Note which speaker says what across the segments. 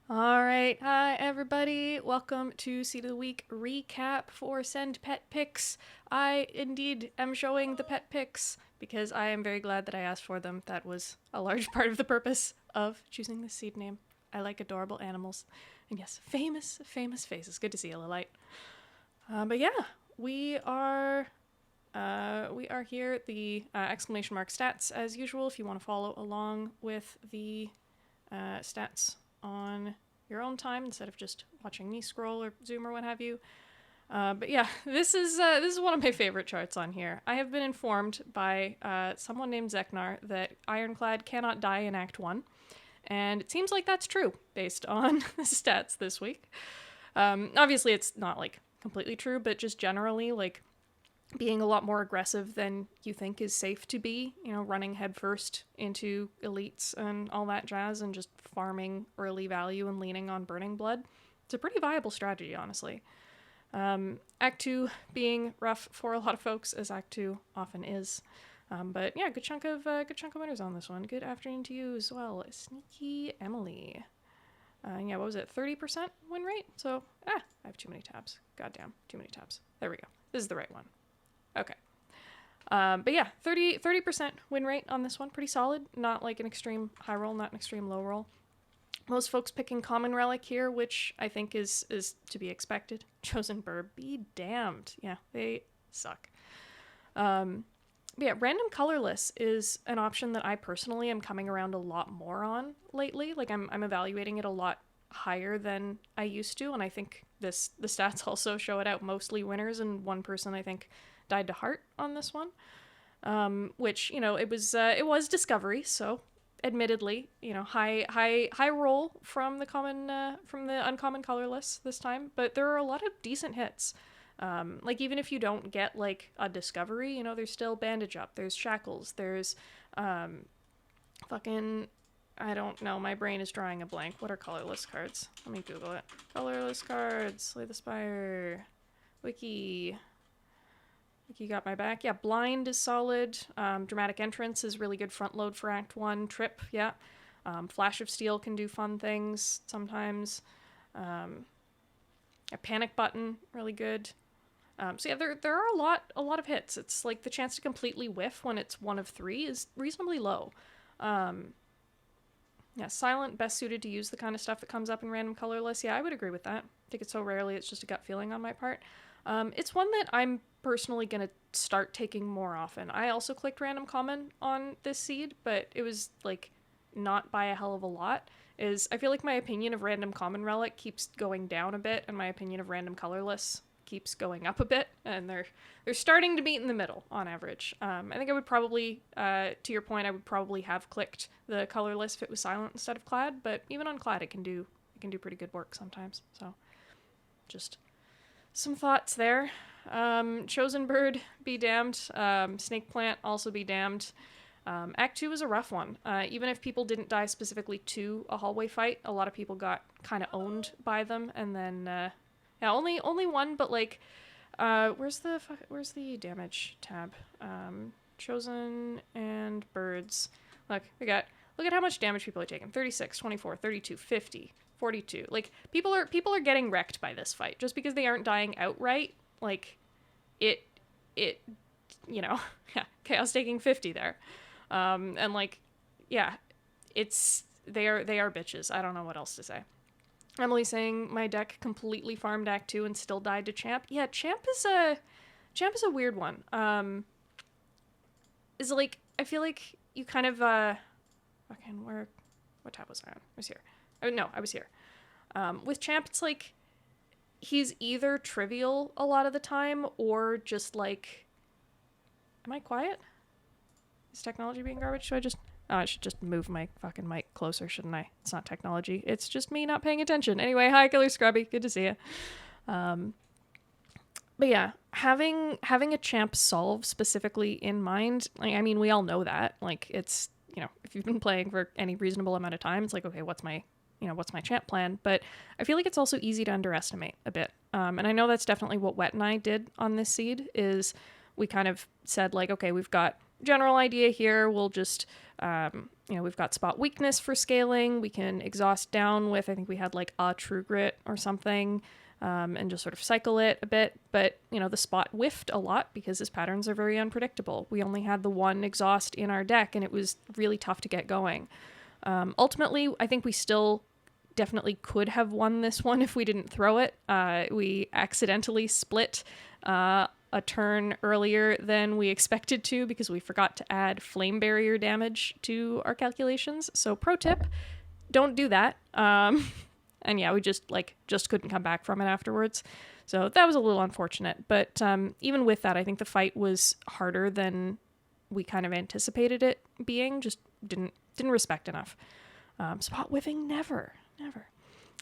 Speaker 1: All right, hi everybody. Welcome to Seed of the Week recap for SENDPETPICS. I indeed am showing the pet pics because I am very glad that I asked for them. That was a large part of the purpose of choosing this seed name. I like adorable animals, and yes, famous faces. Good to see you, Lilite. But yeah, we are here at the exclamation mark stats as usual. If you want to follow along with the stats on your own time instead of just watching me scroll or zoom or what have you. But yeah, this is one of my favorite charts on here. I have been informed by someone named Zeknar that Ironclad cannot die in Act 1, and it seems like that's true based on the stats this week. Obviously, it's not like completely true, but just generally, like being a lot more aggressive than you think is safe to be, running headfirst into elites and all that jazz and just farming early value and leaning on burning blood. It's a pretty viable strategy, honestly. Act 2 being rough for a lot of folks, as Act 2 often is. But yeah, good chunk of winners on this one. Good afternoon to you as well, Sneaky Emily. Yeah, what was it? 30% win rate? So, I have too many tabs. Goddamn, too many tabs. There we go. This is the right one. Okay. But yeah, 30% win rate on this one. Pretty solid. Not like an extreme high roll, not an extreme low roll. Most folks picking Common Relic here, which I think is to be expected. Chosen Bird, be damned. Yeah, they suck. But yeah, random colorless is an option that I personally am coming around a lot more on lately. Like I'm evaluating it a lot higher than I used to, and I think the stats also show it out. Mostly winners, and one person I think died to heart on this one, which it was discovery, so admittedly high roll from the uncommon colorless this time, but there are a lot of decent hits. Like even if you don't get like a discovery, there's still bandage up, there's shackles, there's fucking I don't know, my brain is drawing a blank. What are colorless cards? Let me Google it. Colorless cards, Slay the Spire, Wiki got my back. Yeah, Blind is solid. Dramatic Entrance is really good front load for Act 1. Trip, yeah. Flash of Steel can do fun things sometimes. A Panic Button, really good. So yeah, there are a lot of hits. It's like the chance to completely whiff when it's one of three is reasonably low. Yeah, Silent, best suited to use the kind of stuff that comes up in random colorless. Yeah, I would agree with that. I think it's so rarely, it's just a gut feeling on my part. It's one that I'm personally going to start taking more often. I also clicked random common on this seed, but it was like not by a hell of a lot. I feel like my opinion of random common relic keeps going down a bit, and my opinion of random colorless keeps going up a bit, and they're starting to meet in the middle on average. I think I would probably, to your point, I would probably have clicked the colorless if it was silent instead of clad, but even on clad it can do pretty good work sometimes. So just some thoughts there. Chosen Bird, be damned. Snake Plant, also be damned. Act 2 is a rough one. Even if people didn't die specifically to a hallway fight, a lot of people got kind of owned by them, and then yeah, only one, but like, where's the damage tab? Chosen and birds. Look at how much damage people are taking. 36, 24, 32, 50, 42. Like people are getting wrecked by this fight just because they aren't dying outright. Like it yeah, Chaos taking 50 there. And like, yeah, they are bitches. I don't know what else to say. Emily saying my deck completely farmed Act 2 and still died to Champ. Yeah, Champ is a weird one. Is like, I feel like you kind of fucking what tab was I on? I was here. Oh no, I was here. With Champ, it's like he's either trivial a lot of the time or just like, am I quiet? Is technology being garbage? I should just move my fucking mic closer, shouldn't I? It's not technology. It's just me not paying attention. Anyway, hi, Killer Scrubby. Good to see you. But yeah, having a champ solve specifically in mind, like, I mean, we all know that. Like, it's, if you've been playing for any reasonable amount of time, it's like, okay, what's my champ plan? But I feel like it's also easy to underestimate a bit. And I know that's definitely what Wet and I did on this seed, is we kind of said, like, okay, we've got general idea here, we'll just, we've got spot weakness for scaling. We can exhaust down with, I think we had like a true grit or something, and just sort of cycle it a bit. But, the spot whiffed a lot because his patterns are very unpredictable. We only had the one exhaust in our deck, and it was really tough to get going. Ultimately, I think we still definitely could have won this one if we didn't throw it. We accidentally split a turn earlier than we expected to because we forgot to add flame barrier damage to our calculations. So pro tip, don't do that. And yeah, we just couldn't come back from it afterwards. So that was a little unfortunate. But even with that, I think the fight was harder than we kind of anticipated it being. Just didn't respect enough. Spot whiffing, never.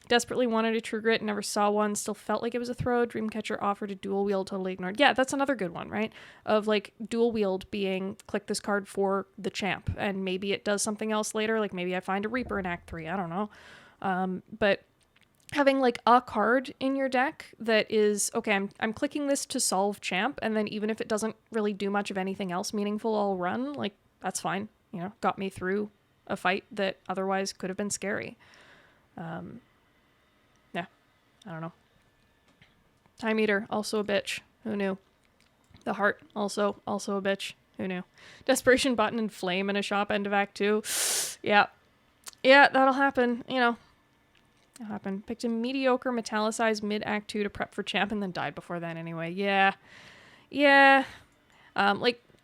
Speaker 1: Desperately wanted a true grit, never saw one, still felt like it was a throw. Dreamcatcher offered a dual wield, totally ignored. Yeah, that's another good one, right? Of like dual wield being click this card for the champ, and maybe it does something else later, like maybe I find a Reaper in Act 3, I don't know. But having like a card in your deck that is, okay, I'm clicking this to solve champ, and then even if it doesn't really do much of anything else meaningful all run, like that's fine. Got me through a fight that otherwise could have been scary. Yeah, I don't know. Time Eater, also a bitch. Who knew? The Heart, also a bitch. Who knew? Desperation Button and Flame in a shop end of Act 2. Yeah, that'll happen. It'll happen. Picked a mediocre metallicized mid Act 2 to prep for champ and then died before then anyway. Yeah.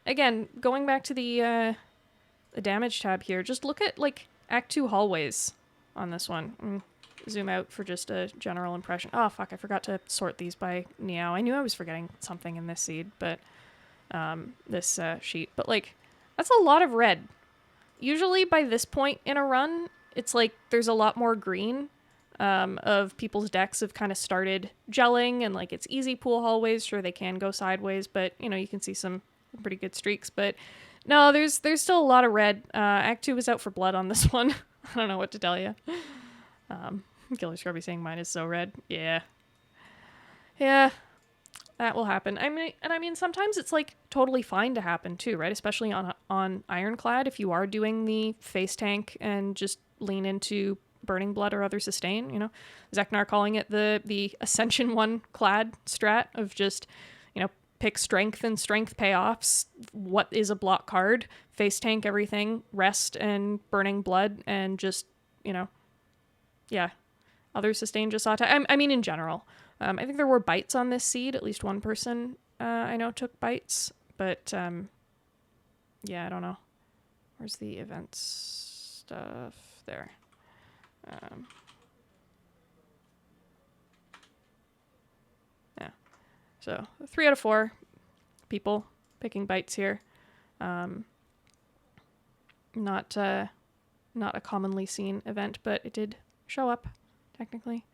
Speaker 1: Again, going back to the damage tab here, just look at like Act 2 hallways on this one. Zoom out for just a general impression. Oh fuck, I forgot to sort these by Meow. I knew I was forgetting something in this seed, but this sheet. But like, that's a lot of red. Usually by this point in a run, it's like there's a lot more green. Of people's decks have kind of started gelling, and like it's easy pool hallways. Sure, they can go sideways, but you can see some pretty good streaks. But no, there's still a lot of red. Act 2 was out for blood on this one. I don't know what to tell you. Killer Scrubby saying mine is so red. Yeah, that will happen. I mean, sometimes it's like totally fine to happen too, right? Especially on Ironclad, if you are doing the face tank and just lean into Burning Blood or other sustain. Zeknar calling it the Ascension 1 clad strat of just pick strength and strength payoffs. What is a block card? Face tank everything, rest and Burning Blood, and just other sustain Jasata. I mean, in general, I think there were bites on this seed. At least one person I know took bites, but I don't know. Where's the events stuff? There. So 3 out of 4 people picking bites here. Not a commonly seen event, but it did show up technically.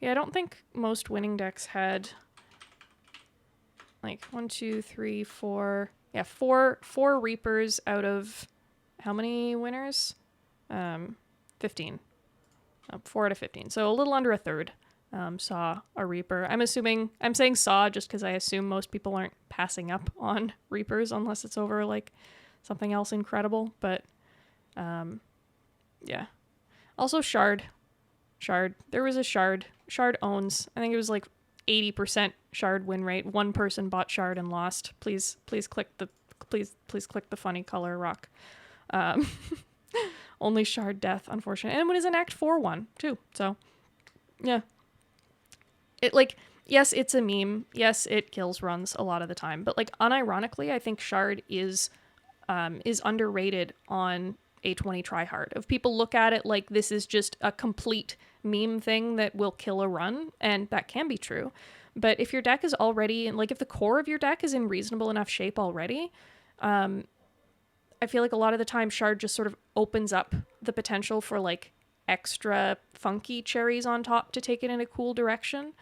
Speaker 1: Yeah, I don't think most winning decks had like 1, 2, 3, 4. Yeah, four Reapers out of how many winners? 15. 4 out of 15. So a little under a third saw a Reaper. I'm saying saw just because I assume most people aren't passing up on Reapers unless it's over like something else incredible. But yeah. Also Shard. There was a Shard. Shard owns. I think it was like 80% Shard win rate. One person bought Shard and lost. Please click the funny color rock. Only Shard death, unfortunately. And it was an Act 4 one, too. So, yeah. It, like, yes, it's a meme. Yes, it kills runs a lot of the time. But, like, unironically, I think Shard is underrated on A20 tryhard. If people look at it like this is just a complete meme thing that will kill a run, and that can be true. But if your deck is already, like, if the core of your deck is in reasonable enough shape already, I feel like a lot of the time Shard just sort of opens up the potential for like extra funky cherries on top to take it in a cool direction.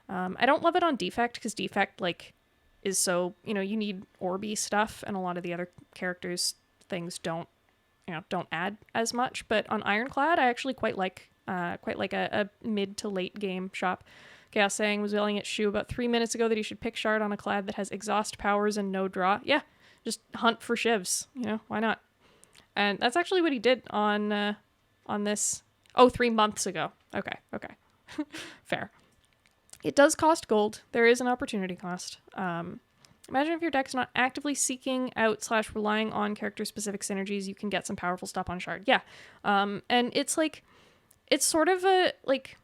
Speaker 1: I don't love it on Defect because Defect like is so, you need Orby stuff, and a lot of the other characters things don't add as much. But on Ironclad, I actually quite like a mid to late game shop. Chaos saying was yelling at Shu about 3 minutes ago that he should pick Shard on a clad that has exhaust powers and no draw. Yeah, Just hunt for shivs, you know, why not? And that's actually what he did on this. Oh, 3 months ago. Okay. Fair. It does cost gold. There is an opportunity cost. Imagine if your deck's not actively seeking out / relying on character-specific synergies, you can get some powerful stuff on Shard. Yeah. And it's like, it's sort of a, like,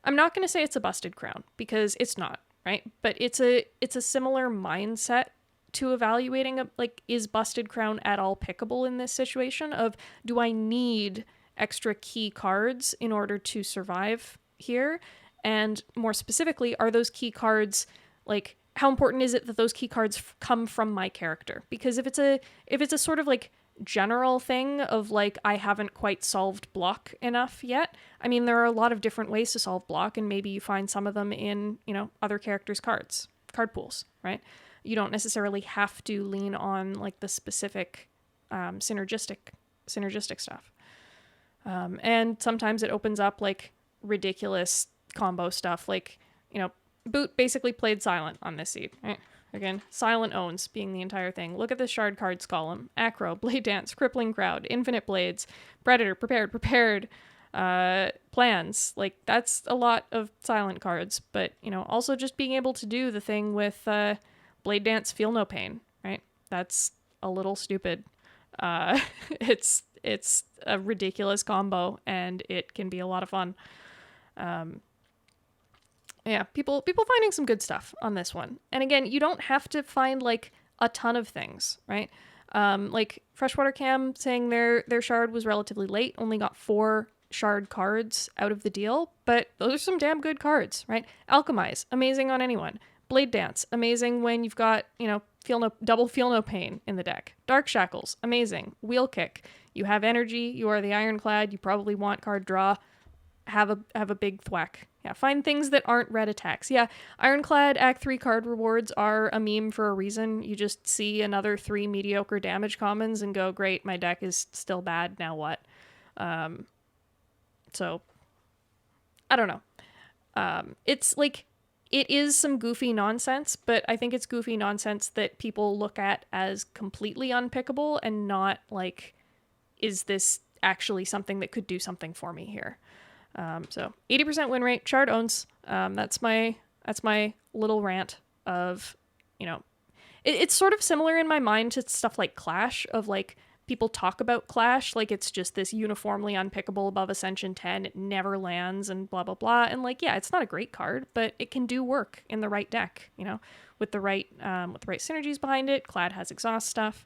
Speaker 1: I'm not going to say it's a busted crown, because it's not, right? But it's a similar mindset to evaluating, is busted crown at all pickable in this situation of, do I need extra key cards in order to survive here? And more specifically, are those key cards, like, how important is it that those key cards come from my character? Because if it's a sort of like general thing of like, I haven't quite solved block enough yet, I mean, there are a lot of different ways to solve block, and maybe you find some of them in, you know, other characters' card pools, right? You don't necessarily have to lean on like the specific synergistic stuff. And sometimes it opens up like ridiculous combo stuff, like, you know, Boot basically played Silent on this seed, right? Again, Silent owns being the entire thing. Look at the Shard cards column. Acro, Blade Dance, Crippling Crowd, Infinite Blades, Predator, Prepared, Plans. Like, that's a lot of Silent cards, but, you know, also just being able to do the thing with Blade Dance, Feel No Pain, right? That's a little stupid. It's a ridiculous combo, and it can be a lot of fun. Yeah, people finding some good stuff on this one. And again, you don't have to find like a ton of things, right? Like Freshwater Cam saying their Shard was relatively late, only got 4 Shard cards out of the deal, but those are some damn good cards, right? Alchemize, amazing on anyone. Blade Dance, amazing when you've got, you know, double Feel No Pain in the deck. Dark Shackles, amazing. Wheel Kick, you have energy, you are the Ironclad, you probably want card draw, have a big thwack. Yeah, find things that aren't red attacks. Yeah, Ironclad Act 3 card rewards are a meme for a reason. You just see another 3 mediocre damage commons and go, great, my deck is still bad, now what? So, I don't know. It's like, it is some goofy nonsense, but I think it's goofy nonsense that people look at as completely unpickable and not like, is this actually something that could do something for me here? So 80% win rate, Shard owns. That's my little rant of, you know, it's sort of similar in my mind to stuff like Clash, of like, people talk about Clash like it's just this uniformly unpickable above Ascension 10, it never lands and blah blah blah, and like, yeah, it's not a great card, but it can do work in the right deck, you know, with the right synergies behind it. Clad has exhaust stuff.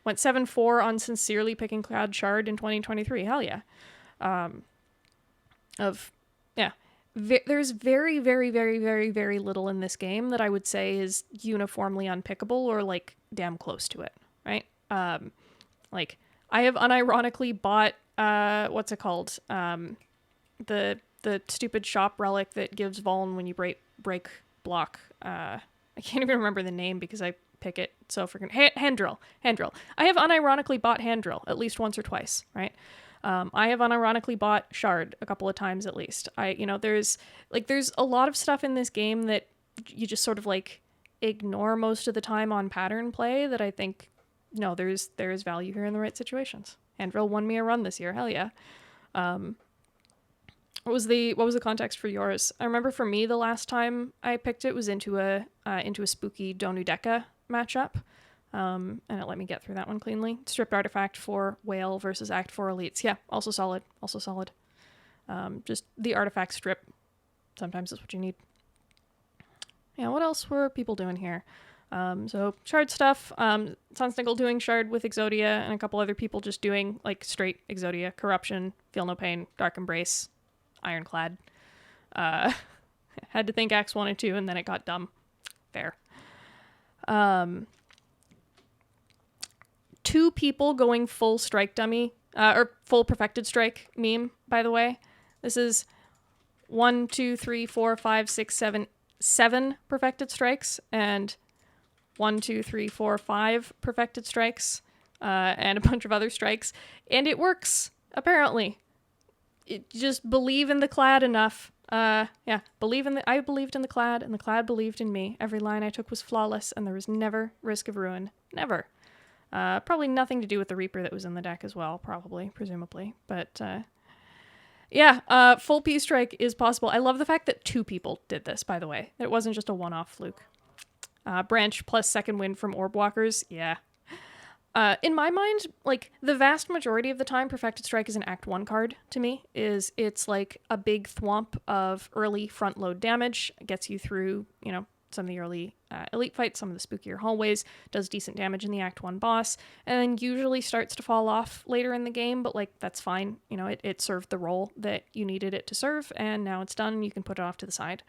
Speaker 1: Went 7-4 on sincerely picking Cloud Shard in 2023. Hell yeah. There's very, very, very, very, very little in this game that I would say is uniformly unpickable or like damn close to it, right? Like, I have unironically bought what's it called? The stupid shop relic that gives Vuln when you break block. I can't even remember the name because I pick it so freaking hand drill. I have unironically bought hand drill at least once or twice, right? I have unironically bought Shard a couple of times at least. There's a lot of stuff in this game that you just sort of like ignore most of the time on pattern play that I think, no, there is value here in the right situations. Hand drill won me a run this year. Hell yeah. What was the context for yours? I remember for me, the last time I picked it was into a spooky Donu Deka matchup. And it let me get through that one cleanly. Stripped artifact for Whale versus Act 4 elites. Yeah, also solid. Just the artifact strip. Sometimes that's what you need. Yeah, what else were people doing here? So Shard stuff. Sunsniggle doing Shard with Exodia, and a couple other people just doing like straight Exodia. Corruption, Feel No Pain, Dark Embrace, Ironclad. Had to think Acts 1 and 2, and then it got dumb. Fair. 2 people going full strike dummy, or full perfected strike meme, by the way. This is 1, 2, 3, 4, 5, 6, 7 perfected strikes, and 1, 2, 3, 4, 5 perfected strikes, and a bunch of other strikes. And it works, apparently. Just believe in the clad enough. I believed in the clad, and the clad believed in me. Every line I took was flawless, and there was never risk of ruin. Never. Probably nothing to do with the Reaper that was in the deck as well, presumably. But yeah, full P-Strike is possible. I love the fact that 2 people did this, by the way. It wasn't just a one-off fluke. Branch plus second wind from Orb Walkers, yeah. In my mind, like, the vast majority of the time, Perfected Strike is an Act 1 card to me. It's like a big thwomp of early front load damage. It gets you through, you know, some of the early elite fights, some of the spookier hallways, does decent damage in the Act 1 boss, and then usually starts to fall off later in the game, but, like, that's fine. You know, it served the role that you needed it to serve, and now it's done, and you can put it off to the side.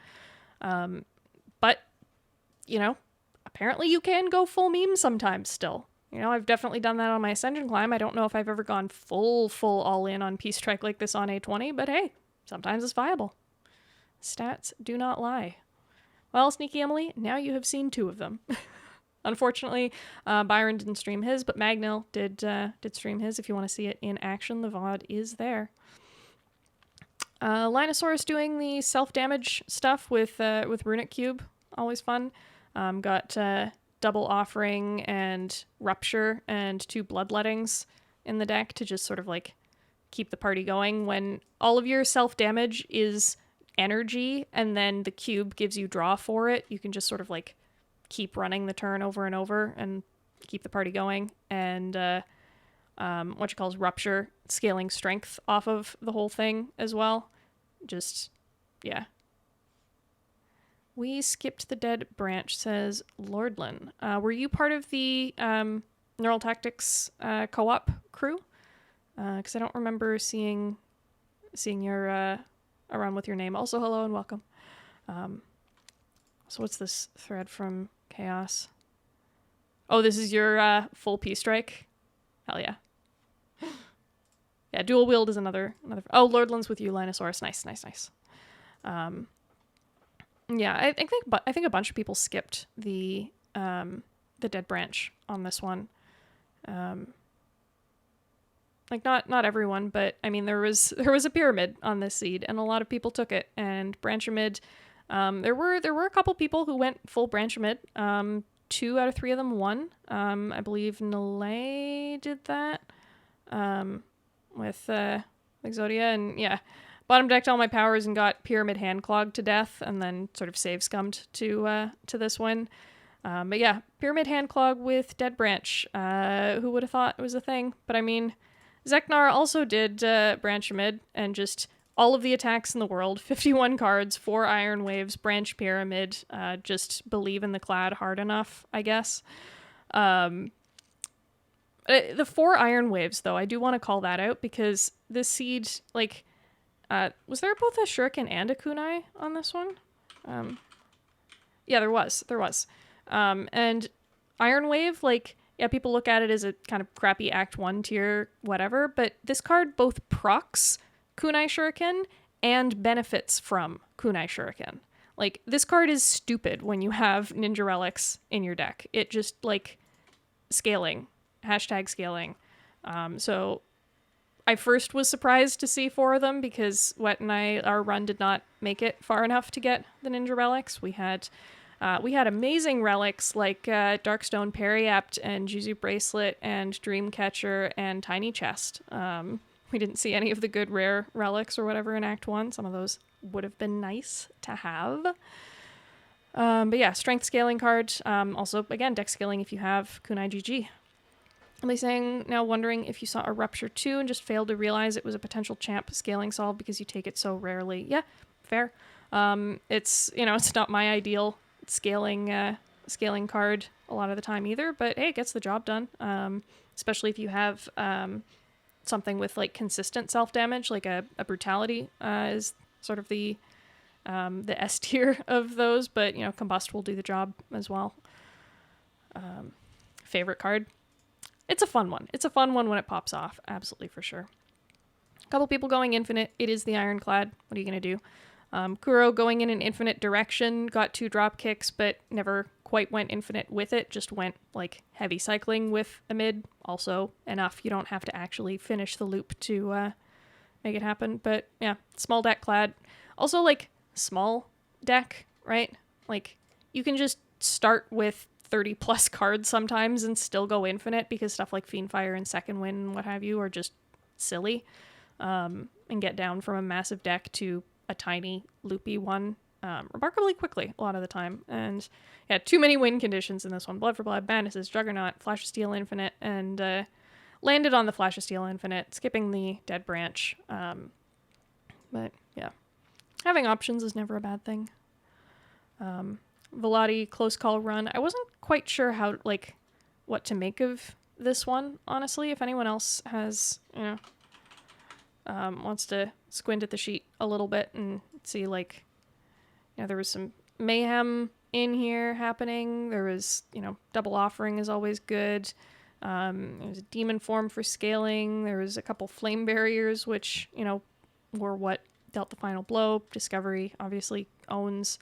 Speaker 1: But, you know, apparently you can go full meme sometimes still. You know, I've definitely done that on my Ascension climb. I don't know if I've ever gone full all in on Peace Strike like this on A20, but hey, sometimes it's viable. Stats do not lie. Well, Sneaky Emily, now you have seen 2 of them. Unfortunately, Byron didn't stream his, but Magnil did stream his. If you want to see it in action, the VOD is there. Linosaurus doing the self-damage stuff with Runic Cube, always fun. Got double Offering and Rupture and 2 Bloodlettings in the deck to just sort of like keep the party going when all of your self-damage is energy and then the cube gives you draw for it. You can just sort of like keep running the turn over and over and keep the party going. And what you call Rupture, scaling strength off of the whole thing as well. Just, yeah. We skipped the dead branch, says Lordlin. Were you part of the Neural Tactics co-op crew? Because I don't remember seeing your around with your name. Also, hello and welcome. So what's this thread from Chaos? Oh, this is your full P-Strike? Hell yeah. Yeah, dual wield is another. Oh, Lordlin's with you, Linosaurus. Nice. Yeah, I think a bunch of people skipped the dead branch on this one. Like not everyone, but I mean there was a pyramid on this seed, and a lot of people took it. And Branchamid, there were a couple people who went full Branchamid. 2 out of 3 of them won. I believe Nalay did that with Exodia, and yeah. Bottom decked all my powers and got Pyramid Handclogged to death, and then sort of save scummed to this one. But yeah, Pyramid Handclog with Dead Branch. Who would have thought it was a thing? But I mean, Zeknar also did Branchamid, and just all of the attacks in the world, 51 cards, 4 Iron Waves, Branch Pyramid, just believe in the clad hard enough, I guess. The 4 Iron Waves, though, I do want to call that out, because this seed, like... was there both a Shuriken and a Kunai on this one? Yeah, there was. And Iron Wave, like, yeah, people look at it as a kind of crappy Act 1 tier, whatever, but this card both procs Kunai Shuriken and benefits from Kunai Shuriken. Like, this card is stupid when you have Ninja Relics in your deck. It just, like, scaling. #scaling. So... I first was surprised to see 4 of them because Wet and our run did not make it far enough to get the Ninja Relics. We had amazing relics like Darkstone Periapt and Juzu Bracelet and Dreamcatcher and Tiny Chest. We didn't see any of the good rare relics or whatever in Act 1. Some of those would have been nice to have. But yeah, strength scaling card. Also, again, deck scaling if you have Kunai GG. Emily saying, now wondering if you saw a Rupture 2 and just failed to realize it was a potential champ scaling solve because you take it so rarely. Yeah, fair. It's, you know, it's not my ideal scaling card a lot of the time either, but hey, it gets the job done. Especially if you have something with like consistent self-damage, like a Brutality is sort of the S tier of those, but you know, Combust will do the job as well. Favorite card? It's a fun one. It's a fun one when it pops off. Absolutely, for sure. A couple people going infinite. It is the Ironclad. What are you going to do? Kuro going in an infinite direction. Got 2 drop kicks, but never quite went infinite with it. Just went, like, heavy cycling with a mid. Also enough. You don't have to actually finish the loop to make it happen. But, yeah. Small deck clad. Also, like, small deck, right? Like, you can just start with 30 plus cards sometimes and still go infinite because stuff like Fiendfire and Second Wind and what have you are just silly, and get down from a massive deck to a tiny loopy one remarkably quickly a lot of the time. And yeah, too many win conditions in this one. Blood for Blood, Madnesses, Juggernaut, Flash of Steel Infinite, and landed on the Flash of Steel Infinite, skipping the Dead Branch. But yeah, having options is never a bad thing. Velati, Close Call Run. I wasn't quite sure how, like, what to make of this one, honestly. If anyone else has, wants to squint at the sheet a little bit and see, like, there was some mayhem in here happening. There was, double offering is always good. There was a demon form for scaling. There was a couple flame barriers, which, were what dealt the final blow. Discovery obviously owns.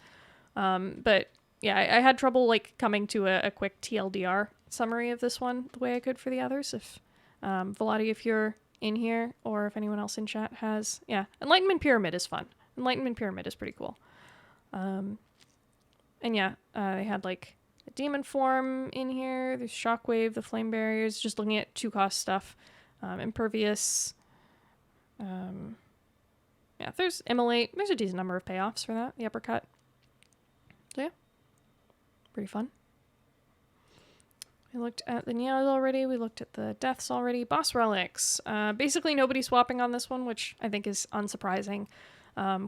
Speaker 1: But yeah, I had trouble, like, coming to a quick TLDR summary of this one the way I could for the others. If, Velati, if you're in here, or if anyone else in chat has, Enlightenment Pyramid is fun. Enlightenment Pyramid is pretty cool. And yeah, they had, like, a demon form in here. There's Shockwave, the flame barriers, just looking at 2-cost stuff. Impervious. Yeah, there's Immolate. There's a decent number of payoffs for that. The uppercut. So yeah, pretty fun. We looked at the Neos already. We looked at the Deaths already. Boss Relics. Basically nobody swapping on this one, which I think is unsurprising.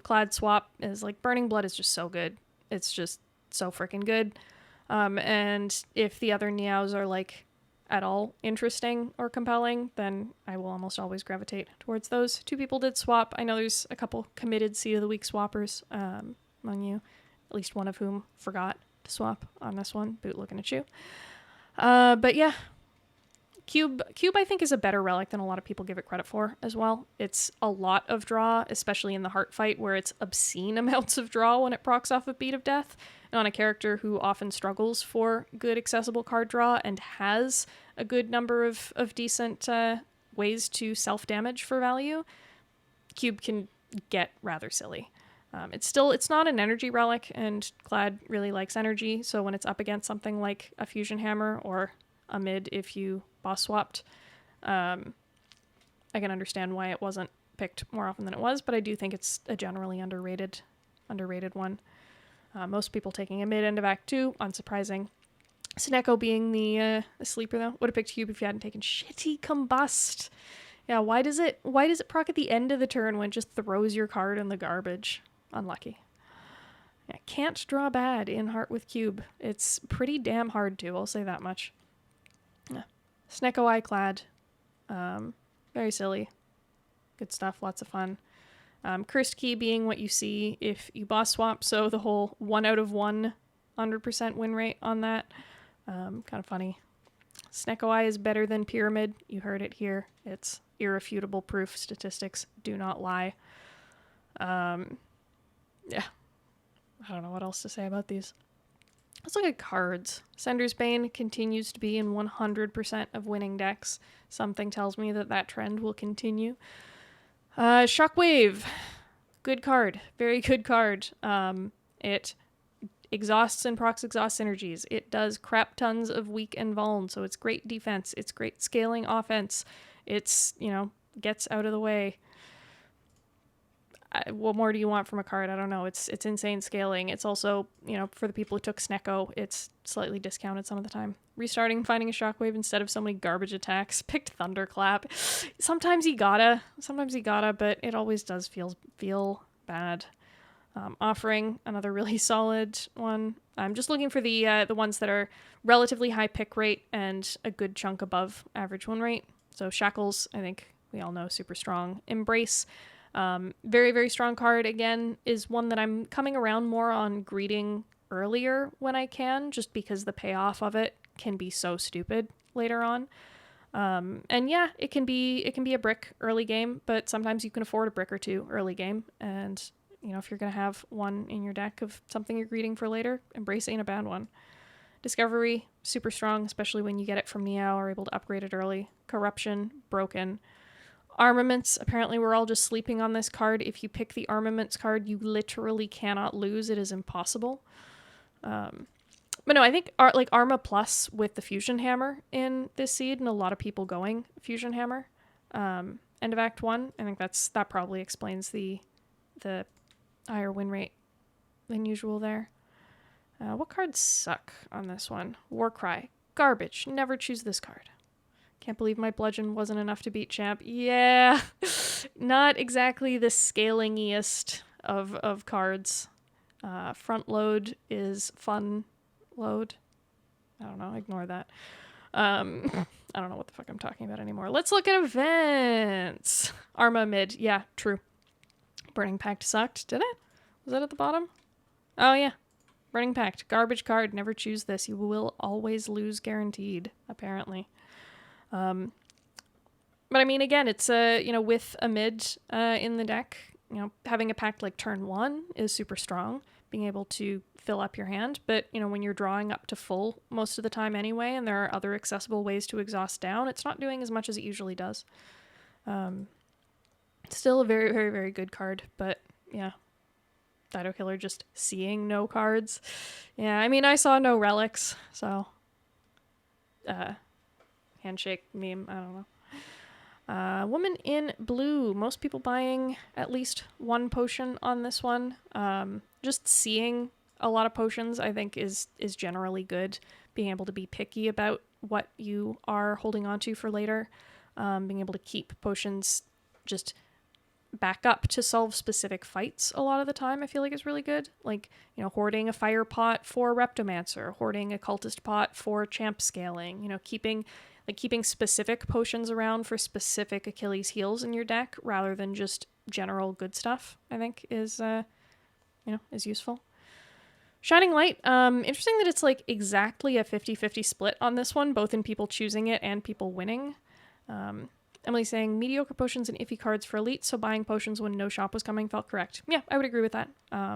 Speaker 1: Clad swap is, like, Burning Blood is just so good. It's just so freaking good. And if the other Neos are, like, at all interesting or compelling, then I will almost always gravitate towards those. 2 people did swap. I know there's a couple committed Seed of the Week swappers among you, at least one of whom forgot to swap on this one. Boot, looking at you. But yeah, Cube I think is a better relic than a lot of people give it credit for as well. It's a lot of draw, especially in the heart fight where it's obscene amounts of draw when it procs off a Beat of Death. And on a character who often struggles for good accessible card draw and has a good number of decent ways to self-damage for value, Cube can get rather silly. It's not an energy relic, and Clad really likes energy, so when it's up against something like a Fusion Hammer or a mid if you boss swapped, I can understand why it wasn't picked more often than it was, but I do think it's a generally underrated one. Most people taking a mid end of Act 2, unsurprising. Snecko being the sleeper, though. Would have picked Cube if you hadn't taken Shitty Combust. Yeah, why does it proc at the end of the turn when it just throws your card in the garbage? Unlucky. Yeah, can't draw bad in Heart with Cube. It's pretty damn hard to, I'll say that much. Yeah. Snecko Eye Clad. Very silly. Good stuff, lots of fun. Cursed Key being what you see if you boss swap, so the whole 1 out of 100% win rate on that. Kind of funny. Snecko Eye is better than Pyramid. You heard it here. It's irrefutable proof. Statistics do not lie. Yeah. I don't know what else to say about these. Let's look at cards. Sender's Bane continues to be in 100% of winning decks. Something tells me that trend will continue. Shockwave. Good card. Very good card. It exhausts and procs exhaust synergies. It does crap tons of weak and vuln, so it's great defense. It's great scaling offense. It's, gets out of the way. What more do you want from a card? I don't know. It's insane scaling. It's also, for the people who took Snecko, it's slightly discounted some of the time. Restarting, finding a Shockwave instead of so many garbage attacks. Picked Thunderclap. Sometimes you gotta, but it always does feel bad. Offering, another really solid one. I'm just looking for the ones that are relatively high pick rate and a good chunk above average win rate. So Shackles, I think we all know, super strong. Embrace, very, very strong card. Again, is one that I'm coming around more on greeting earlier when I can, just because the payoff of it can be so stupid later on. And yeah, it can be a brick early game, but sometimes you can afford a brick or two early game. And, if you're going to have one in your deck of something you're greeting for later, Embrace ain't a bad one. Discovery, super strong, especially when you get it from Meow or able to upgrade it early. Corruption, broken. Armaments, apparently we're all just sleeping on this card. If you pick the Armaments card, you literally cannot lose. It is impossible. But no, I think like Arma Plus with the Fusion Hammer in this seed, and a lot of people going Fusion Hammer. End of Act 1. I think that probably explains the higher win rate than usual there. What cards suck on this one? Warcry. Garbage. Never choose this card. Can't believe my bludgeon wasn't enough to beat champ. Yeah. Not exactly the scalingiest of cards. Front load is fun load. I don't know. Ignore that. I don't know what the fuck I'm talking about anymore. Let's look at events. Arma mid. Yeah, true. Burning Pact sucked. Did it? Was that at the bottom? Oh, yeah. Burning Pact. Garbage card. Never choose this. You will always lose guaranteed, apparently. But I mean, again, it's with a mid in the deck, having a pact like turn 1 is super strong, being able to fill up your hand. But, when you're drawing up to full most of the time anyway, and there are other accessible ways to exhaust down, it's not doing as much as it usually does. Still a very, very, very good card, but yeah. Dido Killer just seeing no cards. Yeah, I mean, I saw no relics, so handshake meme, I don't know. Woman in blue. Most people buying at least one potion on this one. Just seeing a lot of potions, I think, is generally good. Being able to be picky about what you are holding on to for later. Being able to keep potions just back up to solve specific fights a lot of the time, I feel like is really good. Like, hoarding a fire pot for Reptomancer, hoarding a cultist pot for champ scaling, keeping specific potions around for specific Achilles heals in your deck rather than just general good stuff, I think is useful. Shining Light, interesting that it's like exactly a 50-50 split on this one, both in people choosing it and people winning. Emily's saying mediocre potions and iffy cards for elite, so buying potions when no shop was coming felt correct. Yeah, I would agree with that. I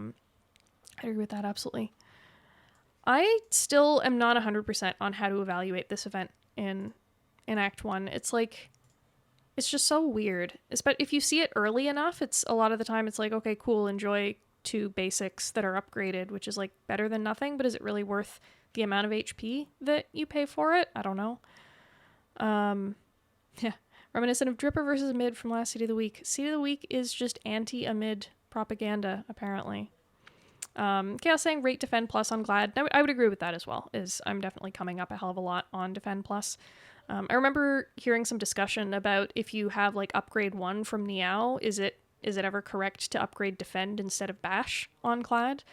Speaker 1: agree with that, absolutely. I still am not 100% on how to evaluate this event in Act 1. It's like, it's just so weird. But if you see it early enough, it's a lot of the time it's like, okay, cool, enjoy 2 basics that are upgraded, which is like better than nothing, but is it really worth the amount of HP that you pay for it? I don't know. Yeah. Reminiscent of Dripper versus Mid from last Seed of the Week. Seed of the Week is just anti-Amid propaganda, apparently. Chaos saying rate Defend Plus on Glad. I would agree with that as well, I'm definitely coming up a hell of a lot on Defend Plus. I remember hearing some discussion about if you have like upgrade 1 from Niao, is it ever correct to upgrade Defend instead of Bash on Glad?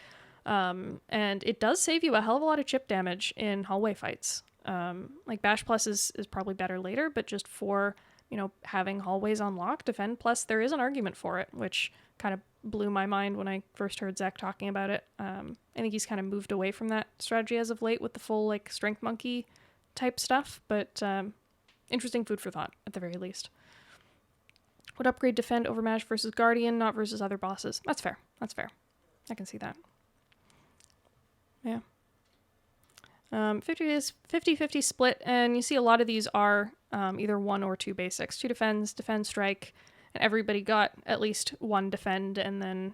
Speaker 1: And it does save you a hell of a lot of chip damage in hallway fights. Like Bash Plus is probably better later, but just for having hallways unlocked, Defend Plus, there is an argument for it, which kind of blew my mind when I first heard Zach talking about it. I think he's kind of moved away from that strategy as of late with the full like Strength Monkey type stuff, but interesting food for thought at the very least. Would upgrade Defend over Mash versus Guardian, not versus other bosses. That's fair. I can see that. Yeah. 50-50 split, and you see a lot of these are either 1 or 2 basics. 2 defends, defend, strike, and everybody got at least 1 defend and then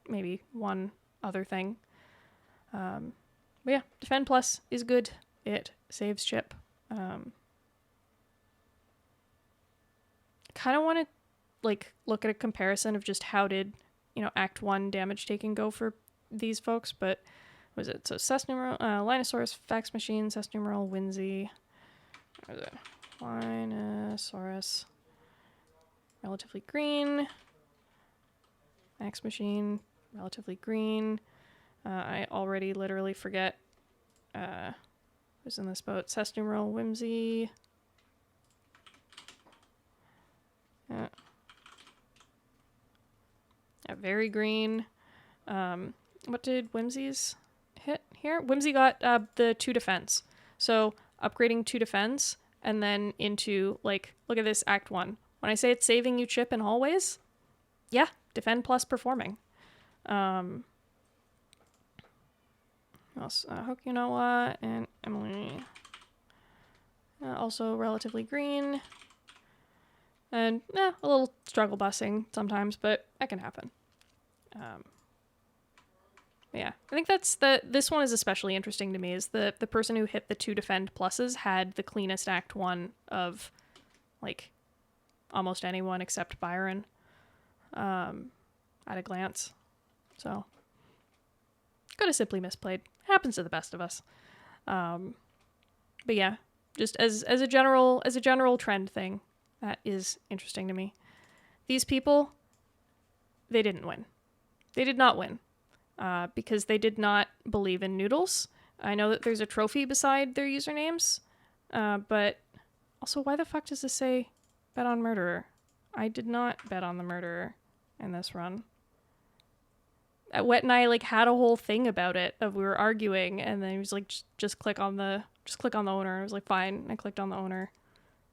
Speaker 1: maybe 1 other thing. But yeah, Defend Plus is good. It saves chip. Kind of want to like look at a comparison of just how did Act 1 damage taking go for these folks, but was it? So Cess numeral, Linosaurus, Fax Machine, Cess numeral, Whimsy. Where is it? Linosaurus. Relatively green. Fax Machine. Relatively green. I already literally forget who's in this boat. Cess numeral, Whimsy. Yeah, very green. What did Whimsy's hit here? Whimsy got the 2 defense. So upgrading 2 defense and then into like, look at this Act 1. When I say it's saving you chip in hallways, yeah, Defend Plus performing. Else? Hokunoa and Emily. Also relatively green. And a little struggle busing sometimes, but that can happen. Yeah, I think this one is especially interesting to me, is the person who hit the 2 defend pluses had the cleanest Act 1 of, like, almost anyone except Byron, at a glance. So, could have simply misplayed. Happens to the best of us. But yeah, just as a general trend thing, that is interesting to me. These people, they didn't win. They did not win. Because they did not believe in noodles. I know that there's a trophy beside their usernames, but also, why the fuck does this say bet on murderer? I did not bet on the murderer in this run. Wet and I, like, had a whole thing about it, of we were arguing, and then he was like, just click on the owner. I was like, fine. I clicked on the owner.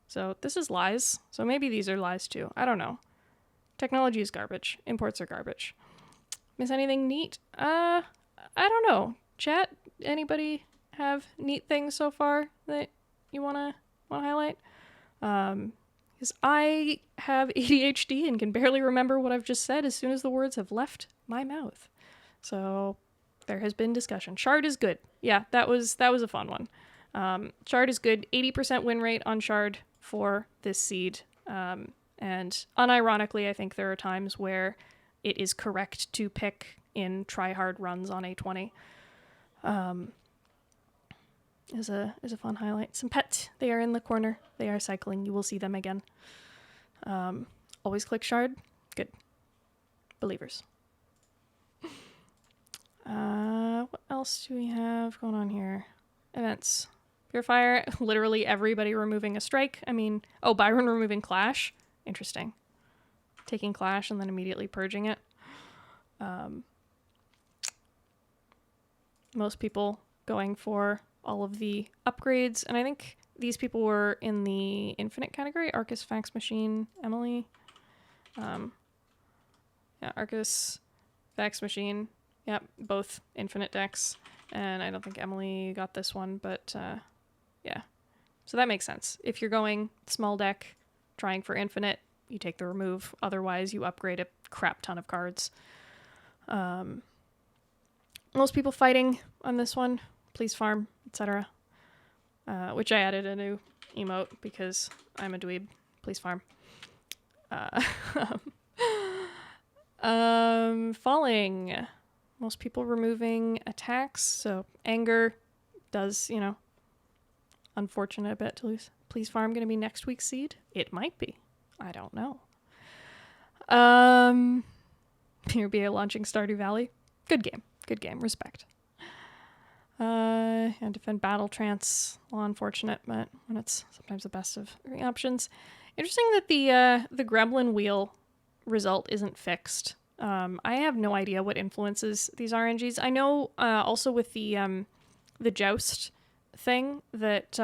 Speaker 1: So this is lies. So maybe these are lies too. I don't know. Technology is garbage. Imports are garbage. Miss anything neat? I don't know. Chat, anybody have neat things so far that you wanna highlight? Because I have ADHD and can barely remember what I've just said as soon as the words have left my mouth. So there has been discussion. Shard is good. Yeah, that was a fun one. Shard is good. 80% win rate on Shard for this seed. And unironically, I think there are times where it is correct to pick in try-hard runs on A20. Is a fun highlight. Some pets. They are in the corner. They are cycling. You will see them again. Always click Shard. Good. Believers. What else do we have going on here? Events. Purifier. Literally everybody removing a strike. I mean, Byron removing Clash. Interesting. Taking Clash and then immediately purging it. Most people going for all of the upgrades, and I think these people were in the infinite category. Arcus, Fax Machine, Emily. Arcus, Fax Machine. Yep, both infinite decks. And I don't think Emily got this one, but yeah. So that makes sense. If you're going small deck, trying for infinite, you take the remove. Otherwise, you upgrade a crap ton of cards. Most people fighting on this one. Please farm, etc. Which I added a new emote because I'm a dweeb. Please farm. Falling. Most people removing attacks. So anger does, unfortunate a bit to lose. Please farm going to be next week's seed? It might be. I don't know. Here be launching Stardew Valley. Good game. Good game. Respect. And defend Battle Trance. Well, unfortunate, but when it's sometimes the best of three options. Interesting that the Gremlin wheel result isn't fixed. I have no idea what influences these RNGs. I know also with the Joust thing that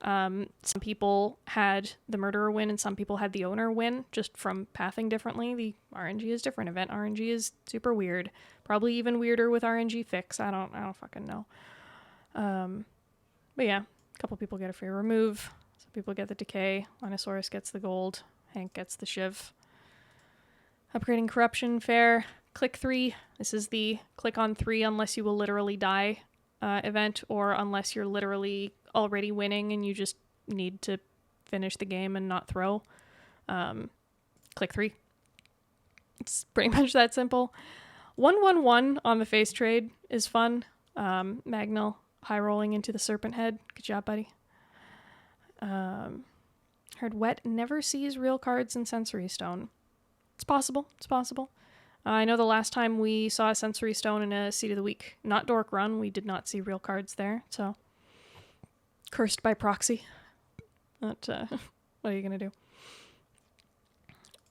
Speaker 1: some people had the murderer win and some people had the owner win just from pathing differently. The RNG is different. Event RNG is super weird. Probably even weirder with RNG fix. I don't fucking know. But yeah, a couple people get a free remove. Some people get the decay. Linosaurus gets the gold. Hank gets the shiv. Upgrading corruption, fair. Click 3. This is the click on 3 unless you will literally die event, or unless you're literally already winning and you just need to finish the game and not throw. Click 3. It's pretty much that simple. 1-1-1 on the face trade is fun. Magnal high rolling into the serpent head. Good job, buddy. Heard Wet never sees real cards in Sensory Stone. It's possible. It's possible. I know the last time we saw a Sensory Stone in a Seed of the Week, not Dork Run, we did not see real cards there, so cursed by proxy. But what are you going to do?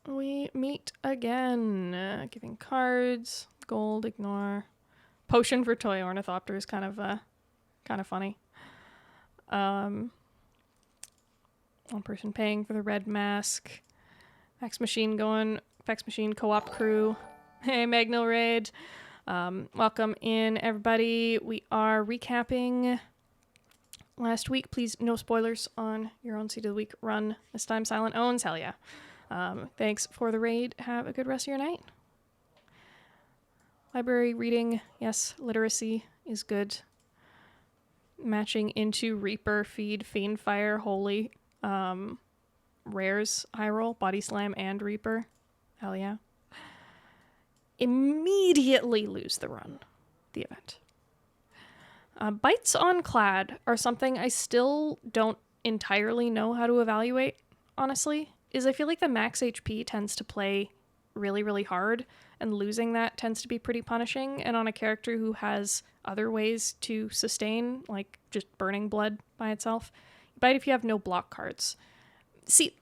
Speaker 1: We meet again. Giving cards. Gold, ignore. Potion for Toy Ornithopter is kind of funny. One person paying for the red mask. Fax Machine going. Fax Machine co-op crew. Hey, Magnal Raid. Welcome in, everybody. We are recapping last week. Please, no spoilers on your own Seed of the Week run. This time, Silent Owns. Hell yeah. Thanks for the raid. Have a good rest of your night. Library reading, yes, literacy is good. Matching into Reaper, Feed, Fiendfire, Holy, Rares, High Roll, Body Slam, and Reaper. Hell yeah. Immediately lose the run, the event. Bites on Clad are something I still don't entirely know how to evaluate, honestly. I feel like the max HP tends to play really, really hard, and losing that tends to be pretty punishing. And on a character who has other ways to sustain, like just burning blood by itself, bite if you have no block cards. See,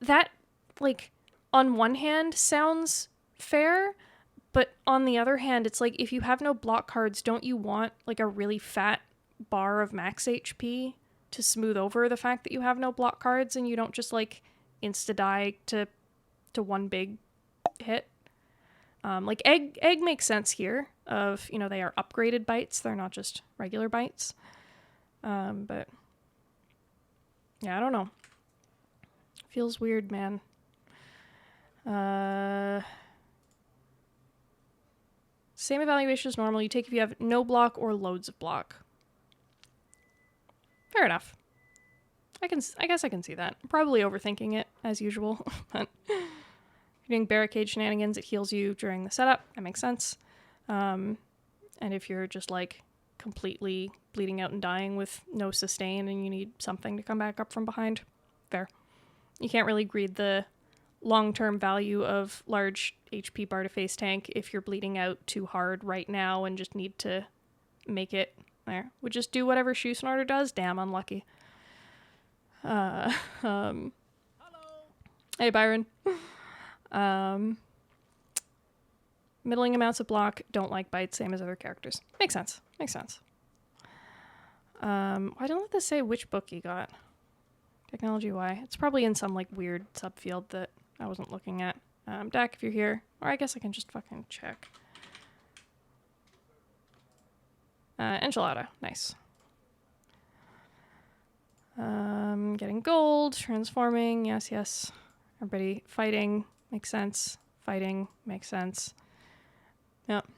Speaker 1: that, like, on one hand sounds fair, but on the other hand, it's like, if you have no block cards, don't you want like a really fat bar of max HP to smooth over the fact that you have no block cards and you don't just like insta-die to one big hit? Like egg makes sense here of, you know, they are upgraded bites. They're not just regular bites. But yeah, I don't know. Feels weird, man. Same evaluation as normal. You take if you have no block or loads of block. Fair enough. I guess I can see that. Probably overthinking it as usual. But if you're doing barricade shenanigans, it heals you during the setup. That makes sense. And if you're just like completely bleeding out and dying with no sustain and you need something to come back up from behind, fair. You can't really greed the long-term value of large HP bar to face tank if you're bleeding out too hard right now and just need to make it there. Would just do whatever Shoe Snorter does. Damn, unlucky. Hey, Byron. Middling amounts of block, don't like bites, same as other characters. Makes sense. Makes sense. Why don't let this say which book you got? Technology Y. It's probably in some like weird subfield that I wasn't looking at. Dak, if you're here. Or I guess I can just fucking check. Enchilada. Nice. Getting gold. Transforming. Yes, yes. Everybody fighting. Makes sense. Fighting. Makes sense. Yep.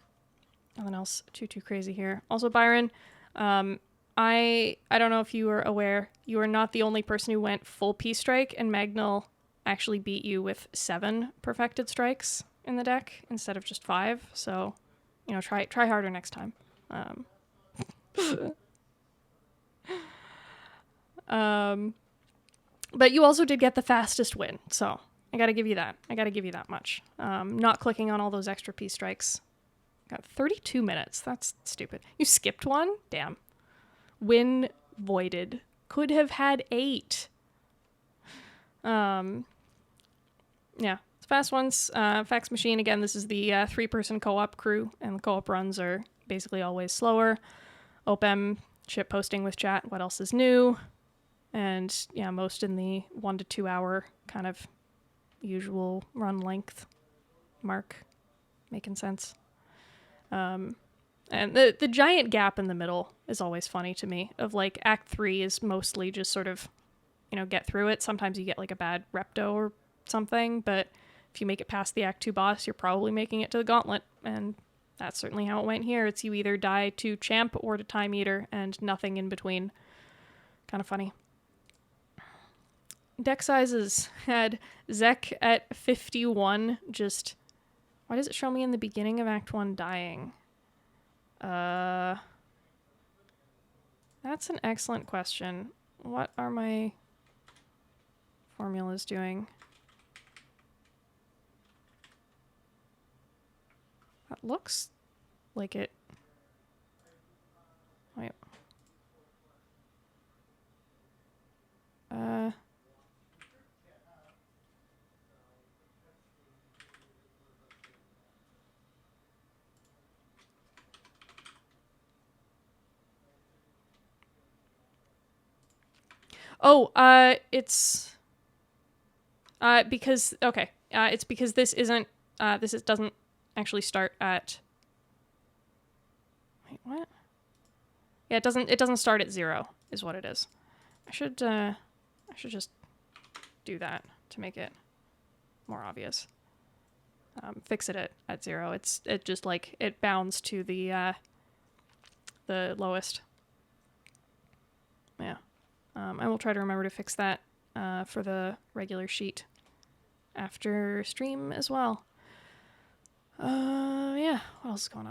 Speaker 1: Nothing else too crazy here. Also, Byron, I don't know if you were aware, you are not the only person who went full P-Strike, and Magnol actually beat you with 7 perfected strikes in the deck instead of just 5. So, you know, try harder next time. But you also did get the fastest win, so I gotta give you that. I gotta give you that much. Not clicking on all those extra P-Strikes. Got 32 minutes. That's stupid. You skipped one? Damn. Win voided. Could have had 8. Yeah, it's fast ones. Fax Machine, again, this is the 3-person co-op crew, and the co-op runs are basically always slower. OPM, ship posting with chat, what else is new? And yeah, most in the 1 to 2 hour kind of usual run length mark. Making sense. And the giant gap in the middle is always funny to me, of like Act 3 is mostly just sort of, you know, get through it. Sometimes you get like a bad repto or something, but if you make it past the Act 2 boss, you're probably making it to the gauntlet, and that's certainly how it went here. It's you either die to Champ or to Time Eater, and nothing in between. Kind of funny. Deck sizes had Zek at 51, just... Why does it show me in the beginning of Act 1 dying? That's an excellent question. What are my formulas doing? That looks like it... Wait. It's because okay, it's because this isn't doesn't actually start at. Wait, what? Yeah, it doesn't start at 0 is what it is. I should just do that to make it more obvious. fix it at 0. It just like it bounds to the lowest. Yeah. I will try to remember to fix that for the regular sheet after stream as well. Yeah, what else is going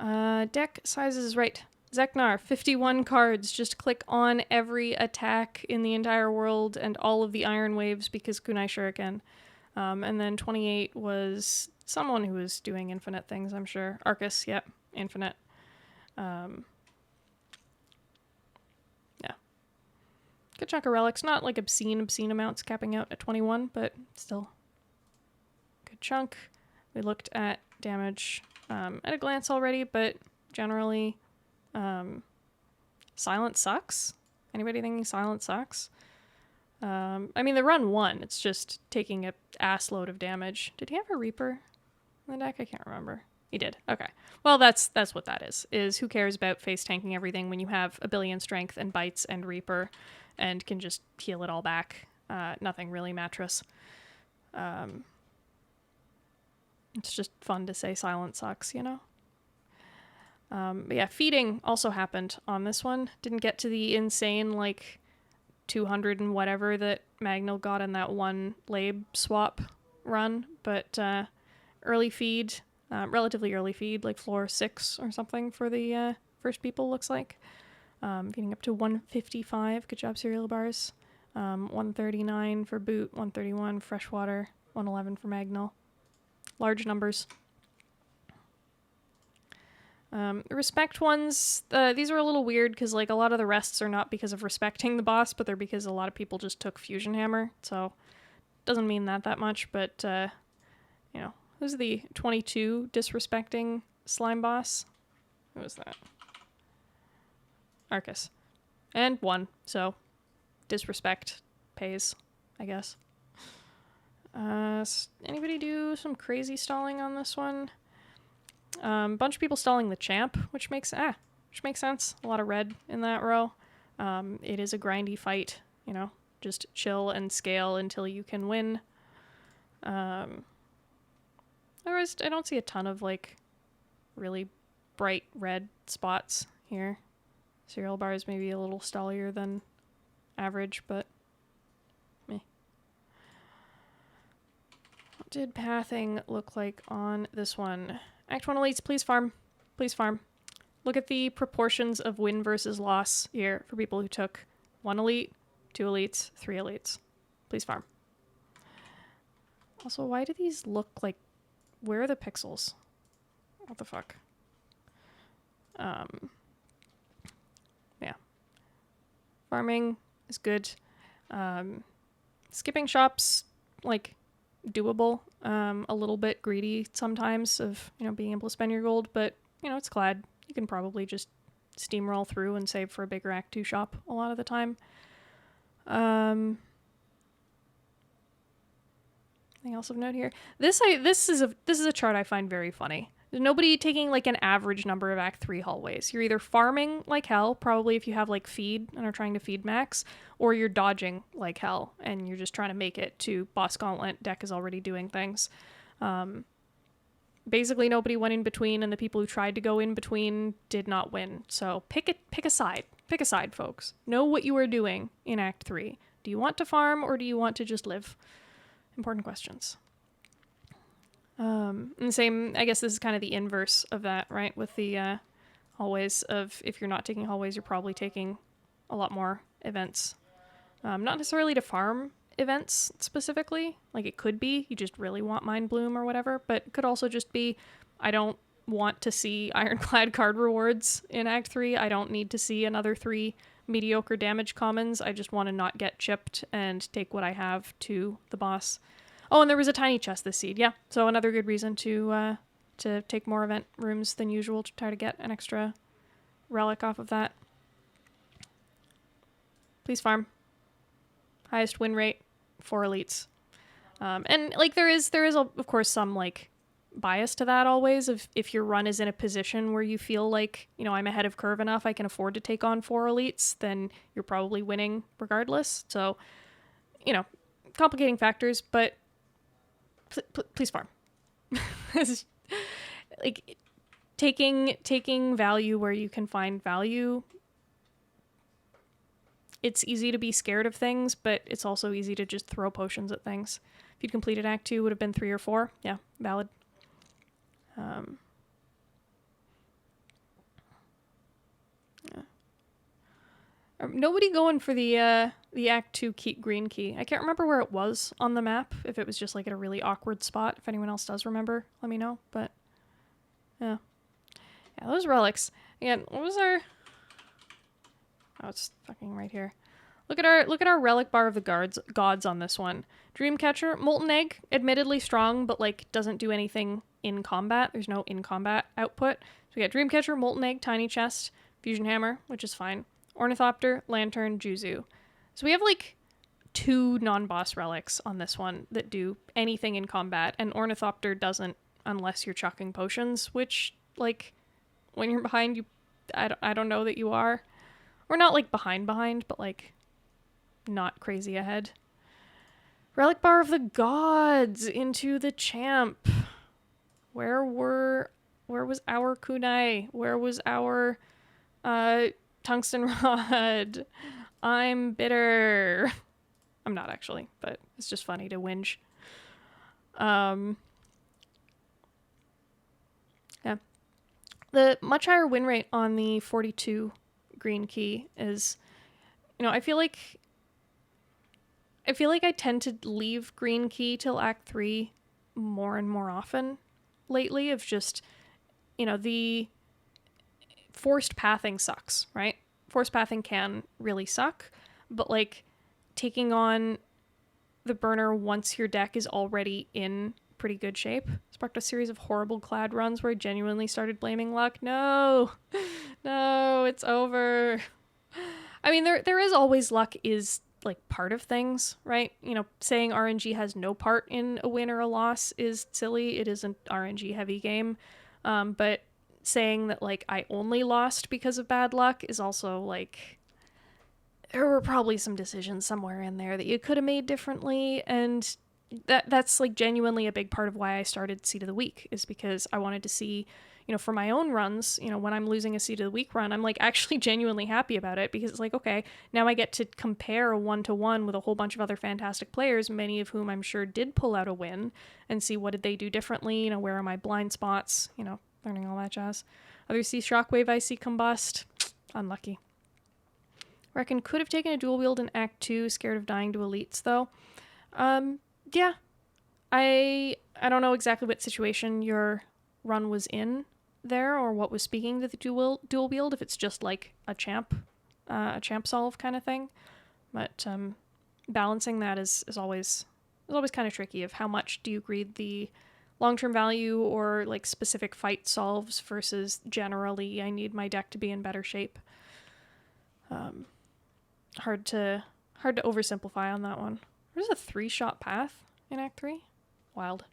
Speaker 1: on? Deck sizes is right. Zeknar, 51 cards. Just click on every attack in the entire world and all of the Iron Waves because Kunai Shuriken. And then 28 was someone who was doing infinite things, I'm sure. Arcus, yep, infinite. Yeah. Good chunk of relics. Not like obscene amounts capping out at 21, but still good chunk. We looked at damage at a glance already, but generally silent sucks. Anybody thinking silent sucks? I mean, the run 1, it's just taking a ass load of damage. Did he have a Reaper in the deck? I can't remember. He did. Okay. Well, that's what that is who cares about face tanking everything when you have a billion strength and bites and Reaper and can just heal it all back. Nothing really mattress. It's just fun to say silent sucks, you know? But yeah, feeding also happened on this one. Didn't get to the insane, like, 200 and whatever that Magnal got in that one lab swap run, but early feed, relatively early feed, like floor 6 or something for the first people, looks like. Getting up to 155, good job cereal bars. 139 for Boot, 131 Freshwater, 111 for Magnal. Large numbers. The respect ones, these are a little weird because like a lot of the rests are not because of respecting the boss, but they're because a lot of people just took Fusion Hammer, so doesn't mean that much, but you know, who's the 22 disrespecting slime boss? Who was that? Arcus. And 1, so disrespect pays, I guess. Anybody do some crazy stalling on this one? Bunch of people stalling the champ, which makes sense. A lot of red in that row. It is a grindy fight, you know, just chill and scale until you can win. Otherwise, I don't see a ton of like really bright red spots here. Cereal bars maybe a little stallier than average, but meh. What did pathing look like on this one? Act 1 elites, please farm. Please farm. Look at the proportions of win versus loss here for people who took 1 elite, 2 elites, 3 elites. Please farm. Also, why do these look like... Where are the pixels? What the fuck? Yeah. Farming is good. Skipping shops, like... doable, a little bit greedy sometimes of, you know, being able to spend your gold, but, you know, it's glad. You can probably just steamroll through and save for a bigger Act 2 shop a lot of the time. Anything else of note here? This is a chart I find very funny. There's nobody taking like an average number of Act 3 hallways. You're either farming like hell, probably if you have like feed and are trying to feed max, or you're dodging like hell and you're just trying to make it to boss gauntlet. Deck is already doing things. Basically nobody went in between, and the people who tried to go in between did not win. So pick a side. Pick a side, folks. Know what you are doing in Act 3. Do you want to farm or do you want to just live? Important questions. And the same, I guess this is kind of the inverse of that, right? With the hallways of, if you're not taking hallways, you're probably taking a lot more events. Not necessarily to farm events specifically. Like it could be, you just really want Mind Bloom or whatever, but it could also just be, I don't want to see Ironclad card rewards in Act 3. I don't need to see another 3 mediocre damage commons. I just want to not get chipped and take what I have to the boss. Oh, and there was a tiny chest this seed. Yeah, so another good reason to take more event rooms than usual to try to get an extra relic off of that. Please farm. Highest win rate, 4 elites. And like there is of course some like bias to that always, of if your run is in a position where you feel like, you know, I'm ahead of curve enough, I can afford to take on 4 elites, then you're probably winning regardless. So, you know, complicating factors, but please farm. Like, taking value where you can find value. It's easy to be scared of things, but it's also easy to just throw potions at things. If you'd completed Act 2, would have been 3 or 4. Yeah, valid. Yeah. Nobody going for the Act 2 green key. I can't remember where it was on the map, if it was just like at a really awkward spot. If anyone else does remember, let me know. But yeah. Yeah, those relics. Again, what was our... Oh, it's fucking right here. Look at our relic bar of the gods on this one. Dreamcatcher, Molten Egg, admittedly strong, but like doesn't do anything in combat. There's no in combat output. So we got Dreamcatcher, Molten Egg, Tiny Chest, Fusion Hammer, which is fine. Ornithopter, Lantern, Juzu. So we have like 2 non-boss relics on this one that do anything in combat, and Ornithopter doesn't unless you're chucking potions, which like when you're behind, I don't know that you are. Or not like behind, but like not crazy ahead. Relic Bar of the Gods into the champ. Where was our kunai? Where was our tungsten rod? I'm bitter. I'm not actually, but it's just funny to whinge. Yeah. The much higher win rate on the 42 green key is, I feel like I tend to leave green key till Act 3 more and more often lately, of just, the forced pathing sucks, right? Forced pathing can really suck, but like taking on the burner once your deck is already in pretty good shape sparked a series of horrible clad runs where I genuinely started blaming luck. No, it's over. I mean, there is always luck is like part of things, right? Saying RNG has no part in a win or a loss is silly. It is an RNG heavy game. But saying that like I only lost because of bad luck is also like, there were probably some decisions somewhere in there that you could have made differently, and that's like genuinely a big part of why I started Seed of the Week, is because I wanted to see, for my own runs, when I'm losing a Seed of the Week run, I'm like actually genuinely happy about it, because it's like, okay, now I get to compare 1-to-1 with a whole bunch of other fantastic players, many of whom I'm sure did pull out a win, and see what did they do differently, where are my blind spots, learning all that jazz. Others see Shockwave, I see Combust. Unlucky. Reckon could have taken a dual wield in Act 2, scared of dying to elites though. Yeah. I don't know exactly what situation your run was in there, or what was speaking to the dual wield, if it's just like a champ solve kind of thing. But balancing that is always kind of tricky, of how much do you greed the long-term value or like specific fight solves versus generally I need my deck to be in better shape. Hard to oversimplify on that one. There's a 3-shot path in Act 3. Wild.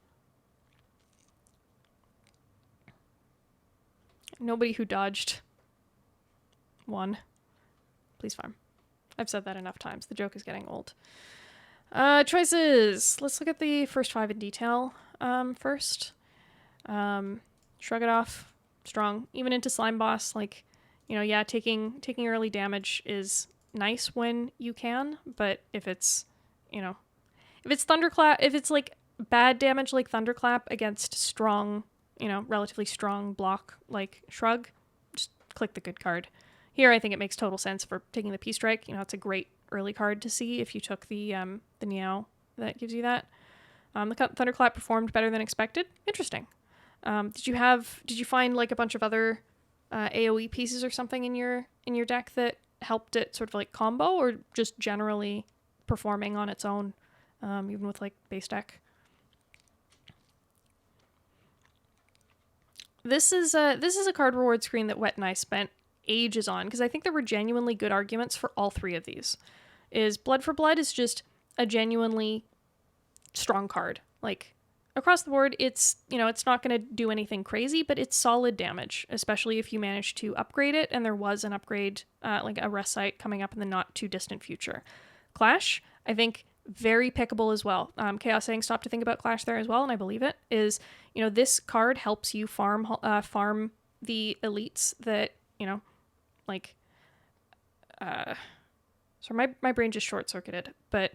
Speaker 1: Nobody who dodged won. Please farm. I've said that enough times. The joke is getting old. Choices. Let's look at the first 5 in detail first. Shrug it off. Strong. Even into Slime Boss, like, yeah, taking early damage is nice when you can, but if it's Thunderclap, if it's like bad damage like Thunderclap against strong, relatively strong block like Shrug, just click the good card. Here, I think it makes total sense for taking the P-Strike. It's a great early card to see if you took the Meow that gives you that. The Thunderclap performed better than expected. Interesting. Did you find like a bunch of other AoE pieces or something in your deck that helped it sort of like combo, or just generally performing on its own, even with like base deck? This is a card reward screen that Wet and I spent ages on, because I think there were genuinely good arguments for all 3 of these. Is Blood for Blood is just a genuinely strong card. Like, across the board, it's not going to do anything crazy, but it's solid damage, especially if you manage to upgrade it, and there was an upgrade, like a rest site coming up in the not too distant future. Clash, I think, very pickable as well. Chaos saying stop to think about Clash there as well, and I believe it, is, this card helps you farm the elites that, like, sorry, my brain just short-circuited, but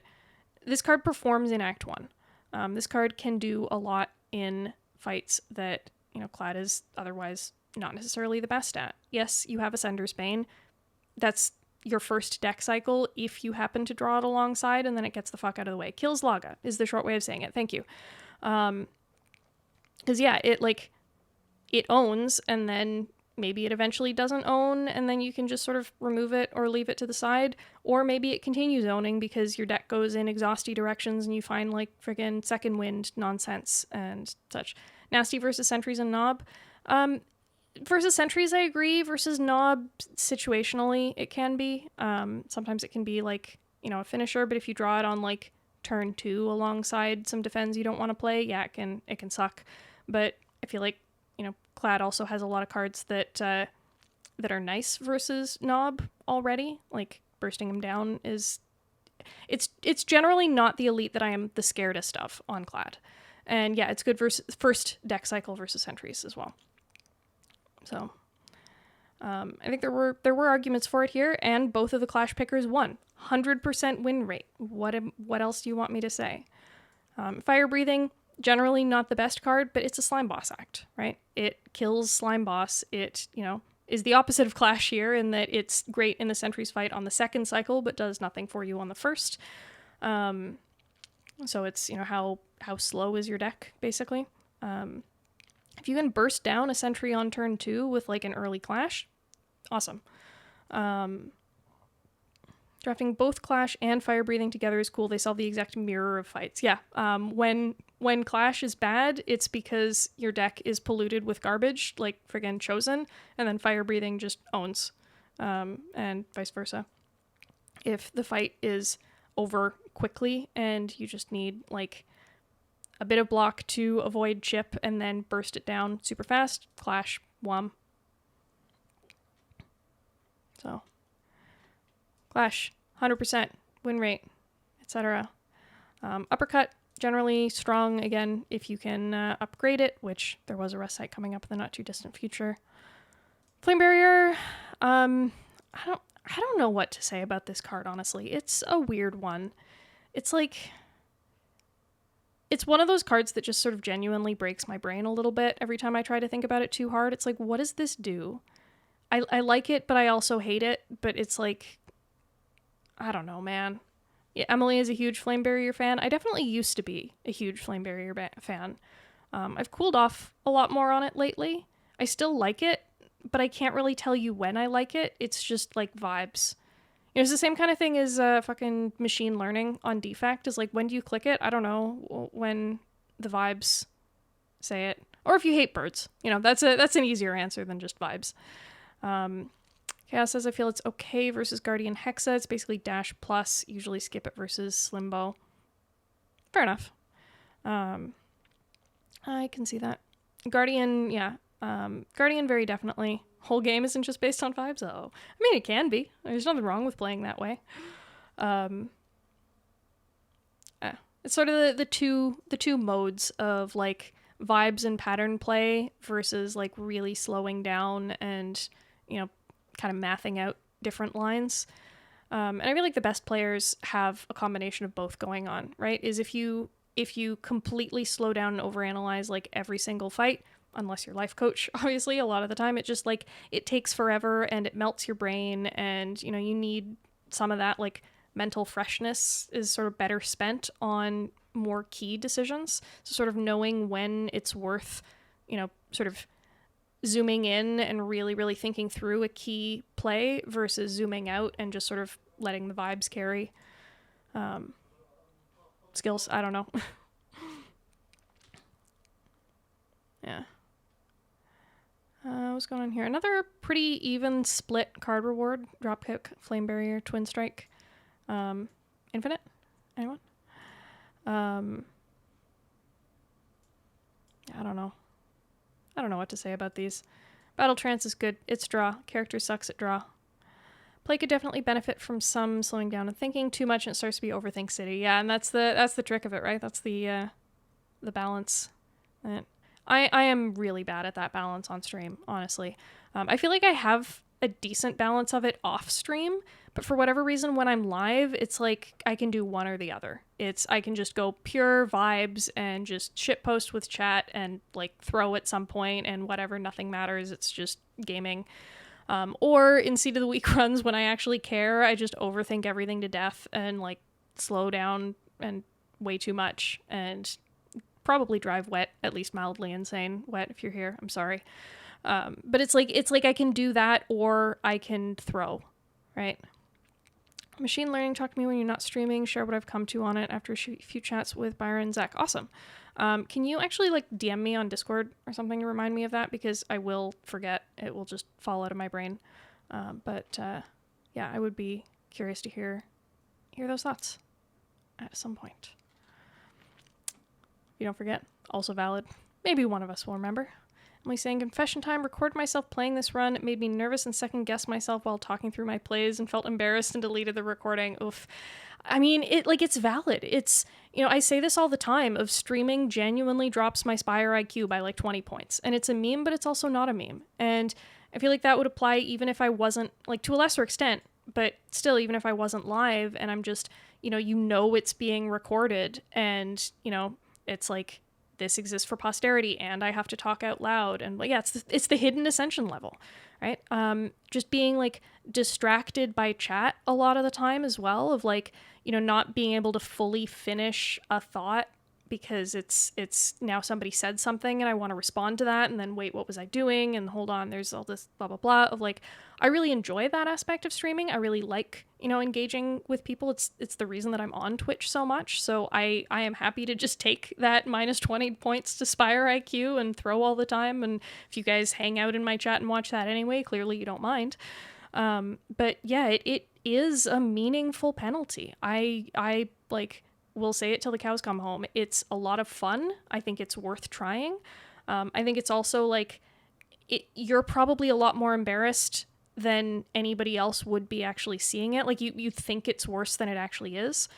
Speaker 1: this card performs in Act 1. This card can do a lot in fights that, Clad is otherwise not necessarily the best at. Yes, you have Ascender's Bane. That's your first deck cycle if you happen to draw it alongside, and then it gets the fuck out of the way. Kills Laga is the short way of saying it. Thank you. Because, yeah, it owns, and then maybe it eventually doesn't own, and then you can just sort of remove it or leave it to the side, or maybe it continues owning because your deck goes in exhausty directions and you find, like, friggin' second wind nonsense and such. Nasty versus Sentries and Nob. Versus Sentries, I agree. Versus Nob, situationally, it can be. Sometimes it can be, like, a finisher, but if you draw it on, like, turn 2 alongside some defense you don't want to play, yeah, it can suck. But I feel like, Clad also has a lot of cards that are nice versus Nob already. Like, bursting him down is... It's generally not the elite that I am the scaredest of on Clad. And yeah, it's good versus first deck cycle versus Sentries as well. So, I think there were arguments for it here, and both of the Clash pickers won. 100% win rate. What else do you want me to say? Fire Breathing, generally not the best card, but it's a Slime Boss act, right? It kills Slime Boss. It, is the opposite of Clash here in that it's great in the Sentries fight on the second cycle, but does nothing for you on the first. So it's, how slow is your deck, basically. If you can burst down a Sentry on turn 2 with, like, an early Clash, awesome. Drafting both Clash and Fire Breathing together is cool. They solve the exact mirror of fights. Yeah, when Clash is bad, it's because your deck is polluted with garbage, like friggin' Chosen, and then Fire Breathing just owns, and vice versa. If the fight is over quickly and you just need, like, a bit of block to avoid chip and then burst it down super fast, Clash, wham. So, Clash, 100% win rate, etc. Uppercut, generally strong, again, if you can upgrade it, which there was a rest site coming up in the not too distant future. Flame Barrier, I don't know what to say about this card, honestly. It's a weird one. It's like... It's one of those cards that just sort of genuinely breaks my brain a little bit every time I try to think about it too hard. It's like, what does this do? I like it, but I also hate it. But it's like, I don't know, man. Yeah, Emily is a huge Flame Barrier fan. I definitely used to be a huge Flame Barrier fan. I've cooled off a lot more on it lately. I still like it, but I can't really tell you when I like it. It's just like vibes. It's the same kind of thing as fucking machine learning on defect. Is like, when do you click it? I don't know. When the vibes say it. Or if you hate birds. That's an easier answer than just vibes. Chaos says, I feel it's okay versus Guardian Hexa. It's basically dash plus. Usually skip it versus Slimbo. Fair enough. I can see that. Guardian, yeah. Guardian, very definitely. Whole game isn't just based on vibes, though. I mean, it can be. There's nothing wrong with playing that way. It's sort of the two modes of, like, vibes and pattern play versus, like, really slowing down and, kind of mathing out different lines. And I feel like the best players have a combination of both going on, right? Is if you completely slow down and overanalyze, like, every single fight, unless you're life coach, obviously, a lot of the time, it just, like, it takes forever and it melts your brain, and, you need some of that, like, mental freshness is sort of better spent on more key decisions. So sort of knowing when it's worth, sort of zooming in and really, really thinking through a key play versus zooming out and just sort of letting the vibes carry. Skills, I don't know. Yeah. What's going on here? Another pretty even split card reward. Dropkick, Flame Barrier, Twin Strike. Infinite? Anyone? I don't know. I don't know what to say about these. Battle Trance is good. It's draw. Character sucks at draw. Play could definitely benefit from some slowing down and thinking. Too much and it starts to be overthink city. Yeah, and that's the trick of it, right? That's the balance. I am really bad at that balance on stream, honestly. I feel like I have a decent balance of it off stream, but for whatever reason, when I'm live, it's like I can do one or the other. I can just go pure vibes and just shitpost with chat and like throw at some point and whatever, nothing matters. It's just gaming. Or in Seed of the Week runs, when I actually care, I just overthink everything to death and like slow down and way too much and probably drive Wet, at least mildly insane. Wet, if you're here, I'm sorry. But it's like I can do that or I can throw, right? Machine learning, talk to me when you're not streaming, share what I've come to on it after a few chats with Byron and Zach. Awesome. Can you actually like DM me on Discord or something to remind me of that? Because I will forget. It will just fall out of my brain. But yeah, I would be curious to hear those thoughts at some point. If you don't forget, also valid. Maybe one of us will remember. Emily saying, confession time, recorded myself playing this run. It made me nervous and second-guessed myself while talking through my plays and felt embarrassed and deleted the recording. Oof. I mean, it's valid. It's, I say this all the time of streaming genuinely drops my Spire IQ by like 20 points. And it's a meme, but it's also not a meme. And I feel like that would apply even if I wasn't, like to a lesser extent, but still, even if I wasn't live and I'm just, it's being recorded and, it's like, this exists for posterity and I have to talk out loud. And yeah, it's the hidden ascension level, right? Just being like distracted by chat a lot of the time as well, of like, not being able to fully finish a thought because it's now somebody said something and I want to respond to that and then wait, what was I doing? And hold on, there's all this blah, blah, blah of like, I really enjoy that aspect of streaming. I really like, engaging with people. It's the reason that I'm on Twitch so much. So I am happy to just take that minus 20 points to Spire IQ and throw all the time. And if you guys hang out in my chat and watch that anyway, clearly you don't mind. But yeah, it is a meaningful penalty. I like will say it till the cows come home. It's a lot of fun. I think it's worth trying. I think it's also like you're probably a lot more embarrassed than anybody else would be actually seeing it. Like you think it's worse than it actually is.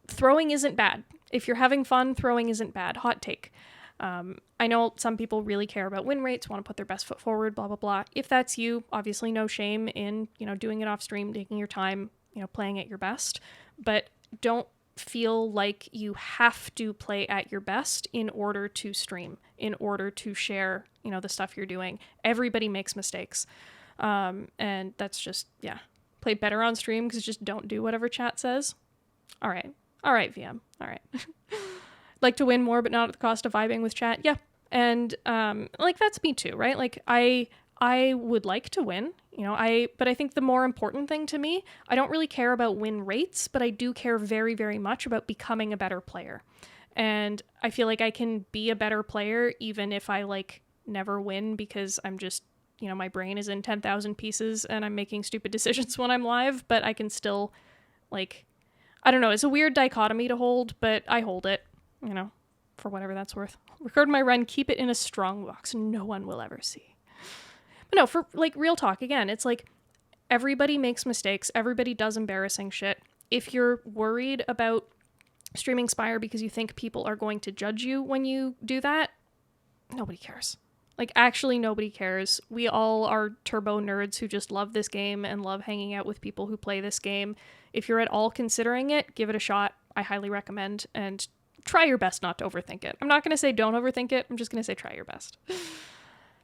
Speaker 1: Throwing isn't bad. If you're having fun, throwing isn't bad. Hot take. I know some people really care about win rates, want to put their best foot forward, blah, blah, blah. If that's you, obviously no shame in, doing it off stream, taking your time, playing at your best, but don't feel like you have to play at your best in order to stream, in order to share, the stuff you're doing. Everybody makes mistakes. And that's just, yeah, play better on stream because just don't do whatever chat says. All right, VM. All right. Like to win more, but not at the cost of vibing with chat. Yeah. And, like that's me too, right? Like I would like to win, but I think the more important thing to me, I don't really care about win rates, but I do care very, very much about becoming a better player. And I feel like I can be a better player even if I like never win because I'm just, my brain is in 10,000 pieces and I'm making stupid decisions when I'm live, but I can still like, I don't know. It's a weird dichotomy to hold, but I hold it, for whatever that's worth. Record my run, keep it in a strong box no one will ever see. But no, for like real talk, again, it's like everybody makes mistakes. Everybody does embarrassing shit. If you're worried about streaming Spire because you think people are going to judge you when you do that, nobody cares. Like actually nobody cares. We all are turbo nerds who just love this game and love hanging out with people who play this game. If you're at all considering it, give it a shot. I highly recommend, and try your best not to overthink it. I'm not going to say don't overthink it. I'm just going to say try your best.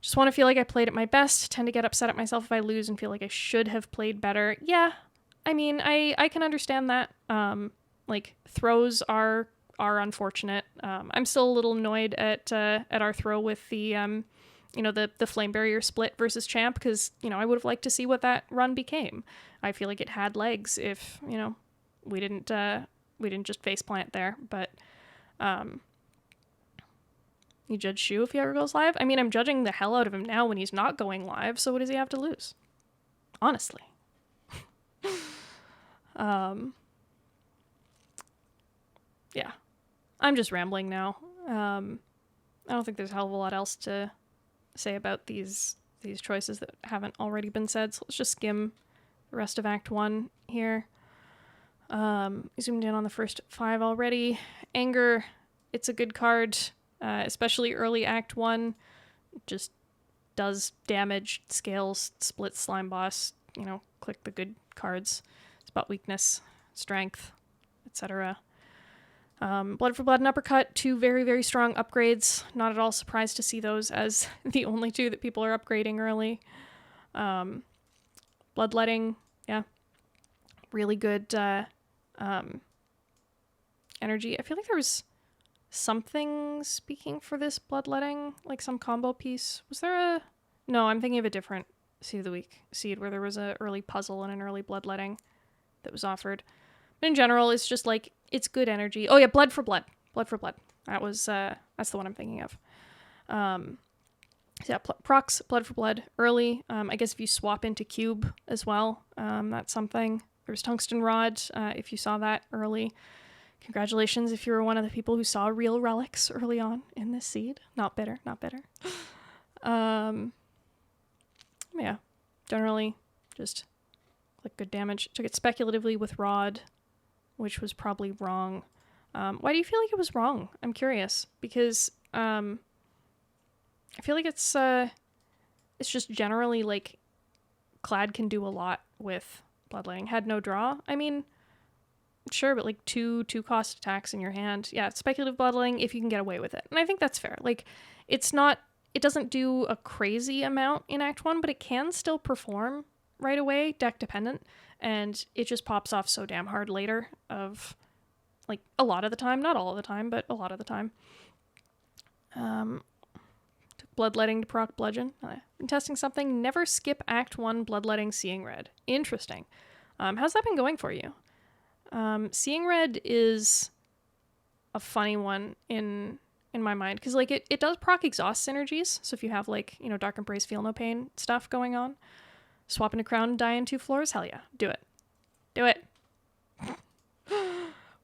Speaker 1: Just want to feel like I played at my best, tend to get upset at myself if I lose and feel like I should have played better. Yeah, I mean, I can understand that. Like, throws are unfortunate. I'm still a little annoyed at our throw with the, the flame barrier split versus champ, because, I would have liked to see what that run became. I feel like it had legs if, we didn't just faceplant there, but, you judge Shu if he ever goes live? I mean, I'm judging the hell out of him now when he's not going live, so what does he have to lose? Honestly. Yeah. I'm just rambling now. I don't think there's a hell of a lot else to say about these these choices that haven't already been said. So let's just skim the rest of Act 1 here. Zoomed in on the first 5 already. Anger, it's a good card, especially early Act 1. Just does damage, scales, splits slime boss, click the good cards. Spot weakness, strength, etc. Blood for Blood and Uppercut, 2 very, very strong upgrades. Not at all surprised to see those as the only 2 that people are upgrading early. Bloodletting, yeah. Really good energy. I feel like there was something speaking for this Bloodletting, like some combo piece. Was there a... No, I'm thinking of a different Seed of the Week seed where there was an early puzzle and an early Bloodletting that was offered. But in general, it's just like, it's good energy. Oh yeah, Blood for Blood. Blood for Blood. That was, that's the one I'm thinking of. So yeah, procs, Blood for Blood, early. I guess if you swap into Cube as well, that's something. There was Tungsten Rod, if you saw that early. Congratulations if you were one of the people who saw real relics early on in this seed. Not bitter, not bitter. Yeah, generally just like good damage. Took it speculatively with Rod, which was probably wrong. Why do you feel like it was wrong? I'm curious, because I feel like it's just generally like Clad can do a lot with Bloodletting. Had no draw. I mean, sure, but like two cost attacks in your hand. Yeah, speculative Bloodletting if you can get away with it. And I think that's fair. Like, it doesn't do a crazy amount in Act 1, but it can still perform right away, deck dependent, and it just pops off so damn hard later of, like, a lot of the time. Not all of the time, but a lot of the time. Took Bloodletting to proc Bludgeon. Been testing something. Never skip Act 1 Bloodletting Seeing Red. Interesting. How's that been going for you? Seeing Red is a funny one in my mind, because like it does proc exhaust synergies. So if you have like, Dark Embrace, Feel No Pain stuff going on, swap into Crown and die in 2 floors, hell yeah, do it. Do it.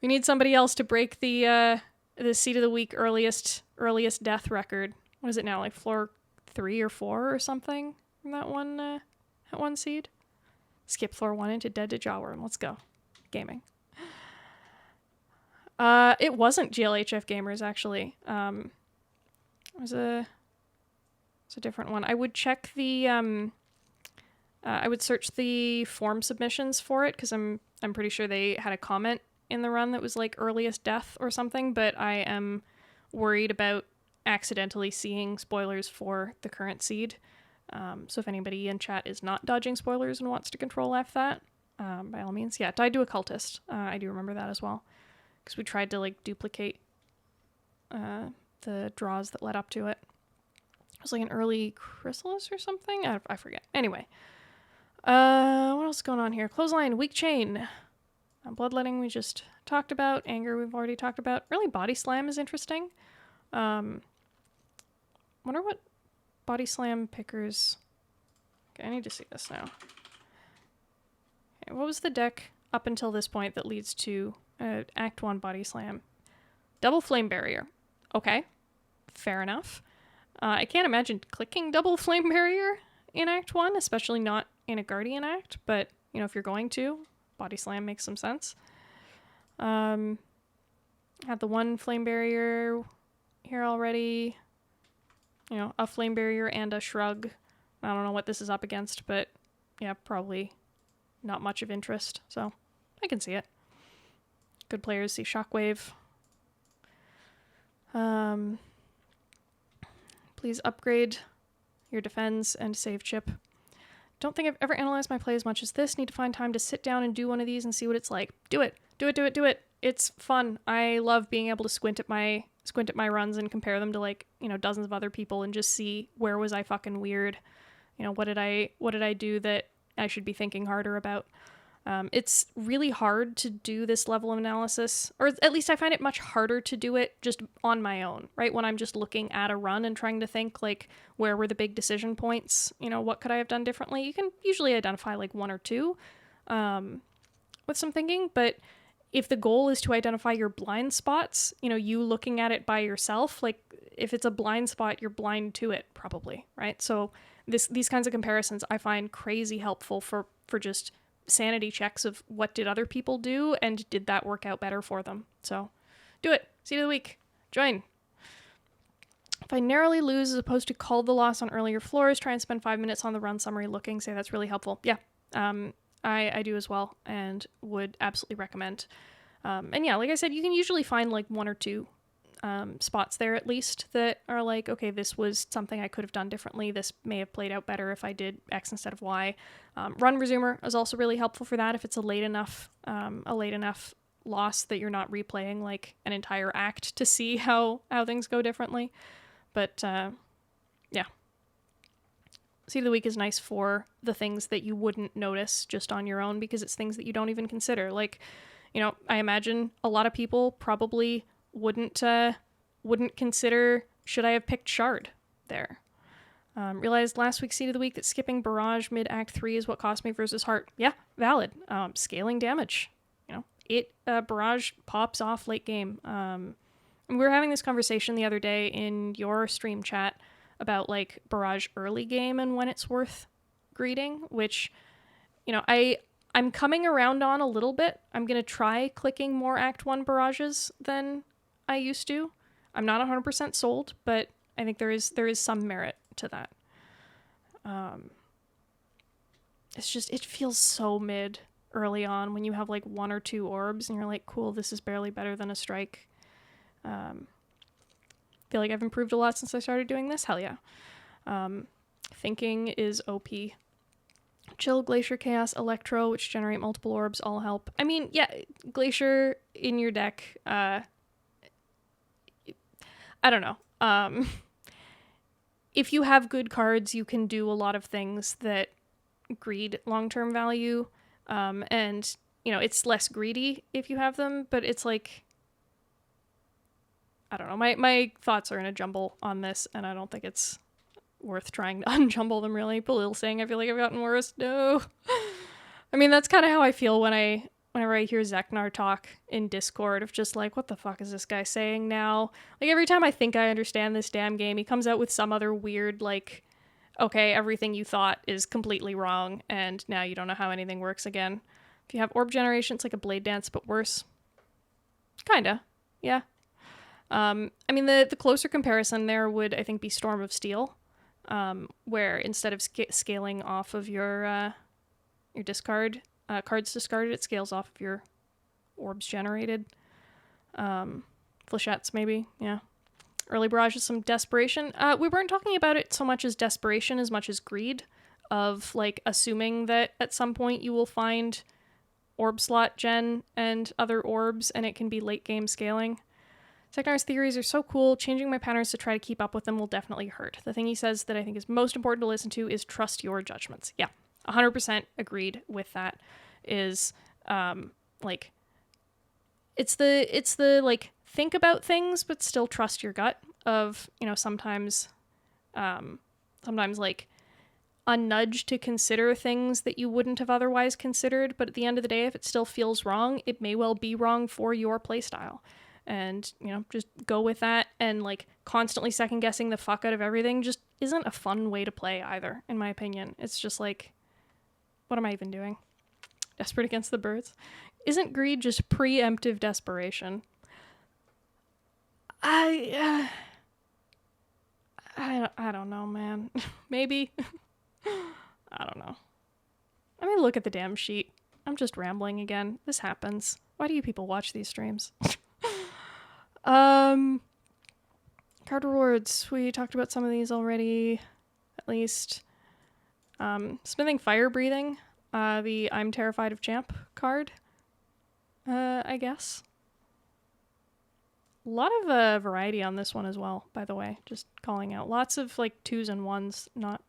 Speaker 1: We need somebody else to break the Seed of the Week earliest death record. What is it now, like floor 3 or 4 or something from that one seed? Skip floor 1 into Dead to Jawworm. Let's go. Gaming. It wasn't GLHF Gamers, actually. It was a different one. I would check the I would search the form submissions for it, because I'm pretty sure they had a comment in the run that was like earliest death or something, but I am worried about accidentally seeing spoilers for the current seed. So if anybody in chat is not dodging spoilers and wants to control F that, by all means. Yeah, Died to a Cultist. I do remember that as well, because we tried to like duplicate the draws that led up to it. It was like an early Chrysalis or something. I forget. Anyway, what else is going on here? Clothesline, Weak Chain, Bloodletting we just talked about. Anger we've already talked about. Really, Body Slam is interesting. Wonder what Body Slam pickers... Okay, I need to see this now. Okay, what was the deck up until this point that leads to Act 1 Body Slam? Double Flame Barrier. Okay, fair enough. I can't imagine clicking Double Flame Barrier in Act 1, especially not in a Guardian Act, but, if you're going to, Body Slam makes some sense. Had the one Flame Barrier here already. A Flame Barrier and a Shrug. I don't know what this is up against, but yeah, probably not much of interest, so I can see it. Good players see Shockwave. Please upgrade your defense and save chip. Don't think I've ever analyzed my play as much as this. Need to find time to sit down and do one of these and see what it's like. Do it. Do it, do it, do it. It's fun. I love being able to squint at my runs and compare them to like, dozens of other people and just see where was I fucking weird. What did I do that I should be thinking harder about? It's really hard to do this level of analysis, or at least I find it much harder to do it just on my own, right? When I'm just looking at a run and trying to think like, where were the big decision points? What could I have done differently? You can usually identify like 1 or 2 with some thinking, but if the goal is to identify your blind spots, you looking at it by yourself, like if it's a blind spot, you're blind to it probably, right? So these kinds of comparisons I find crazy helpful for just sanity checks of what did other people do and did that work out better for them. So do it. Seed of the week. Join. If I narrowly lose as opposed to call the loss on earlier floors, try and spend 5 minutes on the run summary looking, say that's really helpful. Yeah, I do as well and would absolutely recommend. And yeah, like I said, you can usually find like one or two spots there at least that are like, okay, this was something I could have done differently. This may have played out better if I did X instead of Y. Run resumer is also really helpful for that if it's a late enough loss that you're not replaying like an entire act to see how things go differently. But yeah, Seed of the Week is nice for the things that you wouldn't notice just on your own because it's things that you don't even consider. Like, you know, I imagine a lot of people probably wouldn't consider, should I have picked Shard there? Realized last week's Seed of the Week that skipping Barrage mid-Act 3 is what cost me versus Heart. Yeah, valid. Scaling damage. You know, Barrage pops off late game. We were having this conversation the other day in your stream chat about like Barrage early game and when it's worth greeting, which, you know, I'm coming around on a little bit. I'm going to try clicking more Act 1 Barrages than I used to. I'm not 100% sold, but I think there is some merit to that. It's just, it feels so mid early on when you have like one or two orbs and you're like, cool, this is barely better than a strike. Feel like I've improved a lot since I started doing this. Hell yeah. Thinking is OP. Chill, Glacier, Chaos, Electro, which generate multiple orbs, all help. I mean, yeah, Glacier in your deck, I don't know. If you have good cards, you can do a lot of things that greed long-term value. And, you know, it's less greedy if you have them, but it's like, I don't know. My thoughts are in a jumble on this, and I don't think it's worth trying to unjumble them, really. Balil saying, I feel like I've gotten worse. No. I mean, that's kind of how I feel whenever I hear Zeknar talk in Discord of just like, what the fuck is this guy saying now? Like, every time I think I understand this damn game, he comes out with some other weird, like, okay, everything you thought is completely wrong, and now you don't know how anything works again. If you have orb generation, it's like a Blade Dance, but worse. Kinda. Yeah. I mean, the closer comparison there would, I think, be Storm of Steel, where instead of scaling off of your discard, cards discarded, it scales off of your orbs generated. Flechettes, maybe, yeah. Early Barrage is some desperation. We weren't talking about it so much as desperation as much as greed, of, like, assuming that at some point you will find orb slot gen and other orbs, and it can be late game scaling. Zegnar's theories are so cool. Changing my patterns to try to keep up with them will definitely hurt. The thing he says that I think is most important to listen to is trust your judgments. Yeah, 100% agreed with that. Is like, it's the like, think about things but still trust your gut. Of, you know, sometimes like a nudge to consider things that you wouldn't have otherwise considered. But at the end of the day, if it still feels wrong, it may well be wrong for your playstyle. And, you know, just go with that, and like constantly second guessing the fuck out of everything just isn't a fun way to play either, in my opinion. It's just like, what am I even doing? Desperate against the birds? Isn't greed just preemptive desperation? I don't know, man. Maybe. I don't know. I mean, look at the damn sheet. I'm just rambling again. This happens. Why do you people watch these streams? Card rewards. We talked about some of these already, at least. Smithing Fire Breathing, the I'm Terrified of Champ card, I guess. A lot of variety on this one as well, by the way, just calling out. Lots of like 2s and 1s, not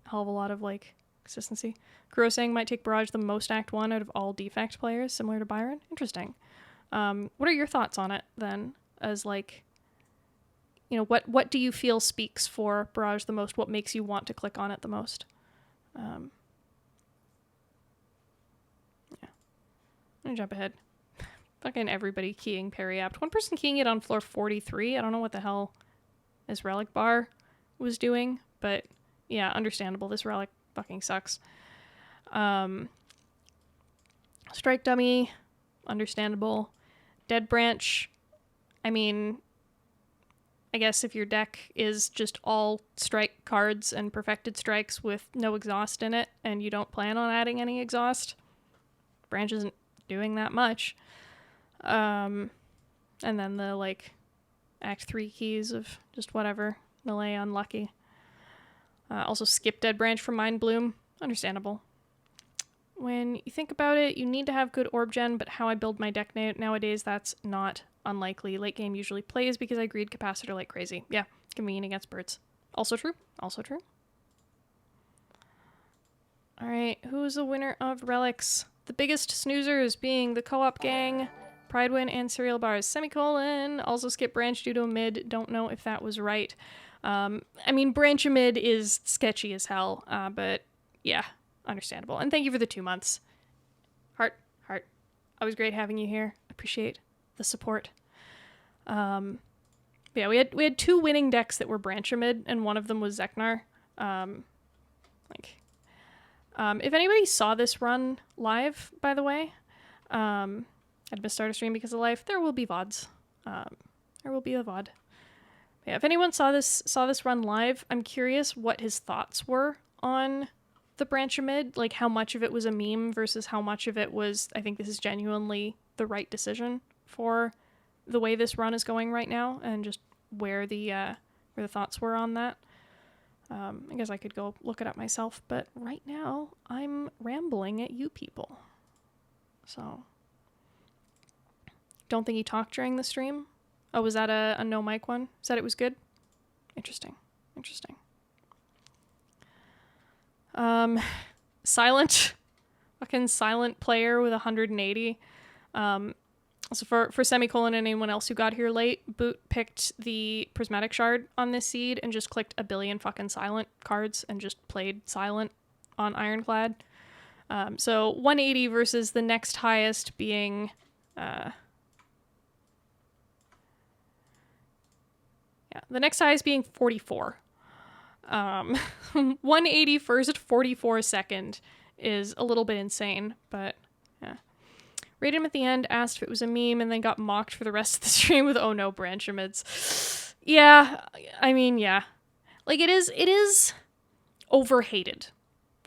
Speaker 1: a hell of a lot of like consistency. Kuro saying might take Barrage the most Act 1 out of all defect players, similar to Byron. Interesting. What are your thoughts on it then? As like, you know, what do you feel speaks for Barrage the most? What makes you want to click on it the most? Yeah. I'm gonna jump ahead. Fucking everybody keying Periapt. One person keying it on floor 43. I don't know what the hell as Relic Bar was doing, but yeah, understandable. This Relic fucking sucks. Strike Dummy, understandable. Dead Branch, I mean, I guess if your deck is just all strike cards and perfected strikes with no exhaust in it, and you don't plan on adding any exhaust, Branch isn't doing that much. And then the, like, Act 3 keys of just whatever. Melee unlucky. Also skip Dead Branch from Mind Bloom. Understandable. When you think about it, you need to have good orb gen, but how I build my deck nowadays, that's not unlikely. Late game usually plays because I greed capacitor like crazy. Yeah, convenient against birds. Also true. Also true. Alright, who's the winner of Relics? The biggest snoozers being the Co-op Gang, Pridewin, and Cereal Bars. Semicolon. Also skip Branch due to a mid. Don't know if that was right. I mean, Branch a mid is sketchy as hell, but yeah, understandable. And thank you for the 2 months. Heart. Always great having you here. Appreciate the support. Yeah, we had 2 winning decks that were Branch a mid, and one of them was Zeknar. If anybody saw this run live, by the way, I'd missed start a stream because of life. There will be VODs. There will be a VOD. Yeah, if anyone saw this run live, I'm curious what his thoughts were on the Branch mid, like how much of it was a meme versus how much of it was, I think this is genuinely the right decision for the way this run is going right now, and just where the thoughts were on that. I guess I could go look it up myself, but right now I'm rambling at you people. So, don't think he talked during the stream. Oh, was that a no mic one? Said it was good? Interesting. Silent. Fucking silent player with 180. So for Semicolon and anyone else who got here late, Boot picked the Prismatic Shard on this seed and just clicked a billion fucking silent cards and just played silent on Ironclad. So 180 versus the next highest being... the next highest being 44. 180 first, 44 second is a little bit insane, but yeah. Rated him at the end, asked if it was a meme, and then got mocked for the rest of the stream with, oh no, Branch amids. Yeah, I mean, yeah. Like, it is overhated,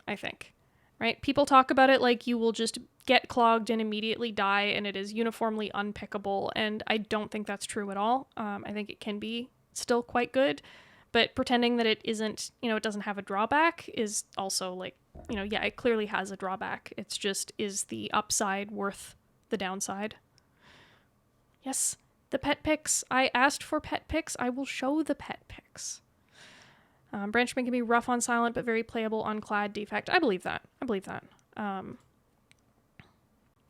Speaker 1: I think. Right? People talk about it like you will just get clogged and immediately die, and it is uniformly unpickable, and I don't think that's true at all. I think it can be still quite good, but pretending that it isn't, it doesn't have a drawback is also like, yeah, it clearly has a drawback. It's just, is the upside worth the downside? Yes, the pet pics. I asked for pet pics. I will show the pet pics. Branchman can be rough on silent, but very playable on clad defect. I believe that.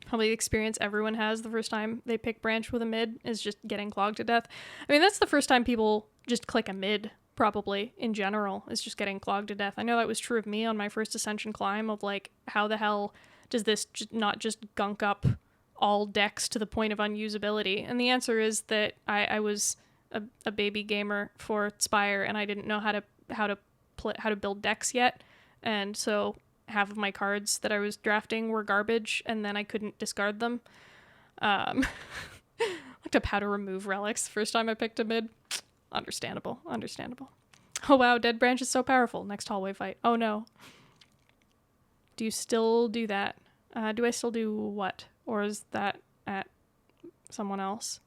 Speaker 1: Probably the experience everyone has the first time they pick Branch with a mid is just getting clogged to death. I mean, that's the first time people just click a mid, probably, in general, is just getting clogged to death. I know that was true of me on my first Ascension climb of, like, how the hell does this not just gunk up all decks to the point of unusability? And the answer is that I was a baby gamer for Spire, and I didn't know how to build decks yet, and so half of my cards that I was drafting were garbage, and then I couldn't discard them. Looked up how to remove relics the first time I picked a mid. Understandable. Oh wow, Dead Branch is so powerful. Next hallway fight. Oh no. Do you still do that? Do I still do what? Or is that at someone else?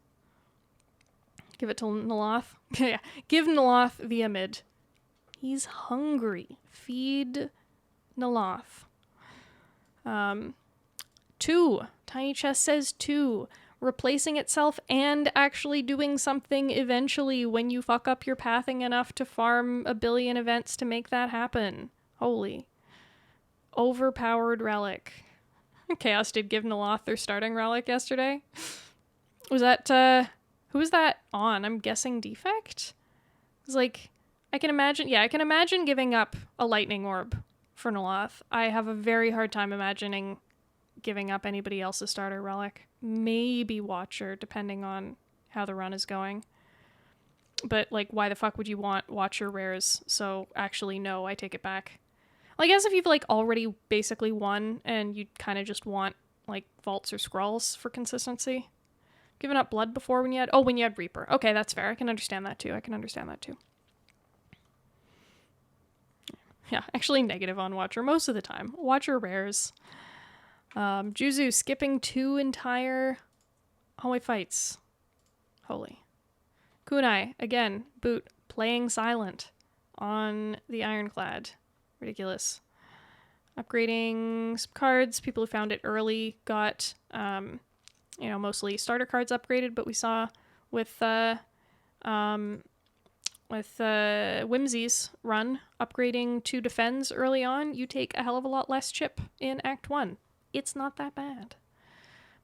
Speaker 1: Give it to Naloth? Yeah, give Naloth the mid. He's hungry. Feed Naloth. 2. Tiny Chest says 2. Replacing itself and actually doing something eventually when you fuck up your pathing enough to farm a billion events to make that happen. Holy. Overpowered relic. Chaos did give Naloth their starting relic yesterday. Was that, who was that on? I'm guessing Defect? It was like, I can imagine giving up a lightning orb for Naloth. I have a very hard time imagining giving up anybody else's starter relic. Maybe Watcher, depending on how the run is going. But, like, why the fuck would you want Watcher rares? So, actually, no, I take it back. Well, I guess if you've, like, already basically won and you kind of just want, like, vaults or scrolls for consistency. Given up blood before when you had Reaper. Okay, that's fair. I can understand that too. Yeah, actually negative on Watcher most of the time. Watcher rares. Juzu skipping 2 entire hallway fights. Holy. Kunai, again, boot, playing silent on the Ironclad. Ridiculous. Upgrading some cards. People who found it early got, mostly starter cards upgraded, but we saw with Whimsy's run, upgrading to defends early on, you take a hell of a lot less chip in Act 1. It's not that bad.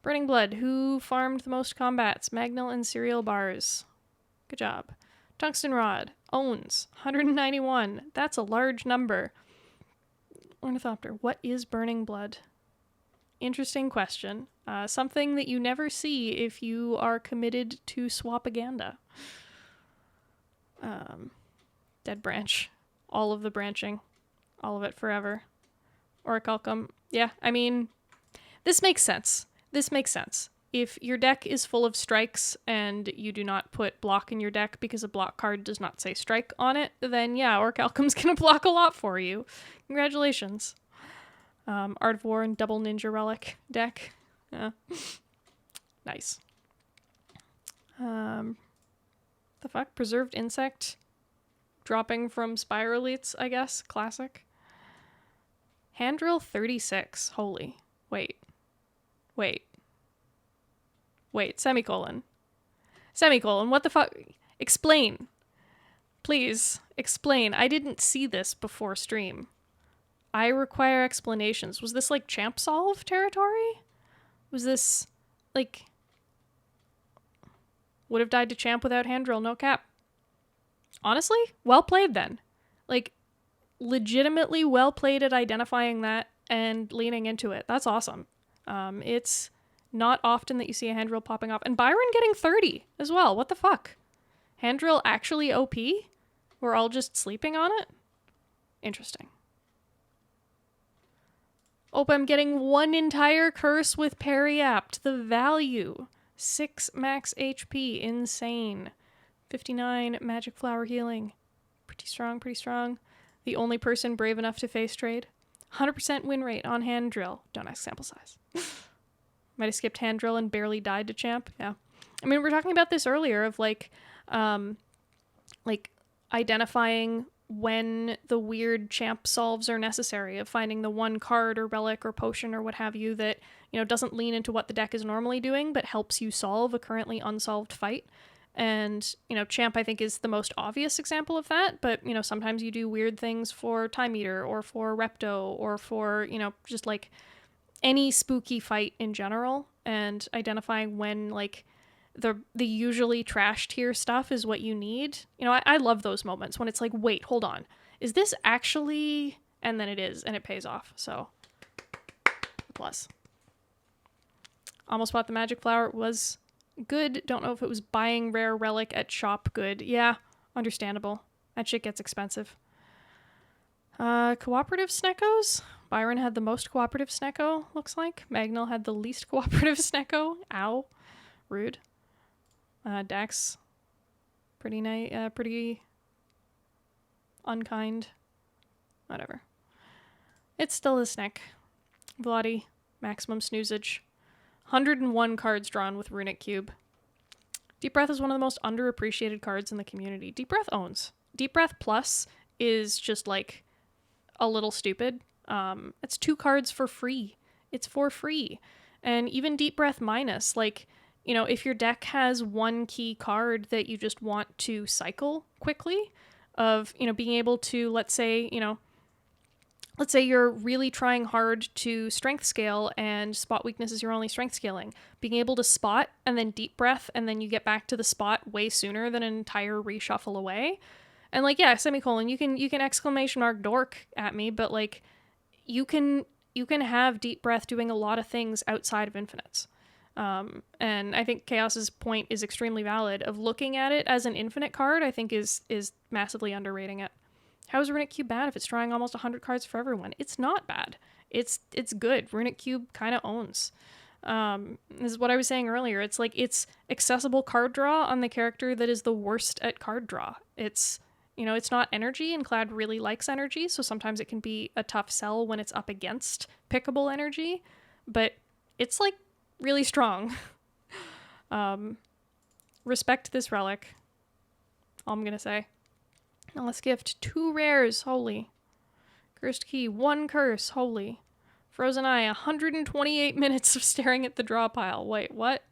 Speaker 1: Burning Blood, who farmed the most combats? Magnil and cereal bars. Good job. Tungsten Rod owns 191. That's a large number. Ornithopter, what is Burning Blood? Interesting question. Something that you never see if you are committed to swapaganda. Dead Branch. All of the branching. All of it forever. Orichalcum. Yeah, I mean, this makes sense. If your deck is full of strikes and you do not put block in your deck because a block card does not say strike on it, then yeah, Orichalcum's gonna block a lot for you. Congratulations. Art of War and Double Ninja Relic deck. Yeah. Nice. The fuck? Preserved Insect? Dropping from Spiraleats, I guess. Classic. Handdrill 36. Holy. Wait. Semicolon. What the fuck? Explain. Please, explain. I didn't see this before stream. I require explanations. Was this, like, Champ Solve territory? Was this, like... Would have died to Champ without Handdrill, no cap. Honestly, well played then. Like, legitimately well played at identifying that and leaning into it. That's awesome. It's not often that you see a Handdrill popping off. And Byron getting 30 as well. What the fuck? Handdrill actually OP? We're all just sleeping on it? Interesting. I'm getting 1 entire curse with Periapt. The value. 6 max HP. Insane. 59 magic flower healing. Pretty strong. The only person brave enough to face trade. 100% win rate on Handdrill. Don't ask sample size. Might have skipped Handdrill and barely died to Champ. Yeah. I mean, we were talking about this earlier of like identifying when the weird Champ solves are necessary, of finding the one card or relic or potion or what have you that, doesn't lean into what the deck is normally doing, but helps you solve a currently unsolved fight. And, Champ, I think, is the most obvious example of that. But, sometimes you do weird things for Time Eater or for Repto or for, just like any spooky fight in general. And identifying when, like, the usually trash tier stuff is what you need. I love those moments when it's like, wait, hold on. Is this actually... And then it is, and it pays off. So, plus. Almost bought the Magic Flower. It was... good. Don't know if it was buying rare relic at shop good. Yeah, understandable. That shit gets expensive. Cooperative Sneckos? Byron had the most cooperative Snecko, looks like. Magnil had the least cooperative Snecko. Ow. Rude. Dax. Pretty unkind. Whatever. It's still a Sneck. Vladi. Maximum snoozage. 101 cards drawn with Runic Cube. Deep Breath is one of the most underappreciated cards in the community. Deep Breath owns. Deep Breath Plus is just like a little stupid. It's 2 cards for free. It's for free. And even Deep Breath Minus, like, if your deck has 1 key card that you just want to cycle quickly, of, being able to, let's say you're really trying hard to strength scale and spot weakness is your only strength scaling. Being able to spot and then deep breath and then you get back to the spot way sooner than an entire reshuffle away. And like, yeah, semicolon, you can exclamation mark dork at me, but like you can have deep breath doing a lot of things outside of infinites. And I think Chaos's point is extremely valid of looking at it as an infinite card. I think is massively underrating it. How is Runic Cube bad if it's drawing almost 100 cards for everyone? It's not bad. It's good. Runic Cube kind of owns. This is what I was saying earlier. It's like it's accessible card draw on the character that is the worst at card draw. It's, you know, it's not energy, and Clad really likes energy, so sometimes it can be a tough sell when it's up against pickable energy, but it's like really strong. Respect this relic. All I'm gonna say. Now let's gift 2 rares, holy. Cursed Key, 1 curse, holy. Frozen Eye, 128 minutes of staring at the draw pile. Wait, what?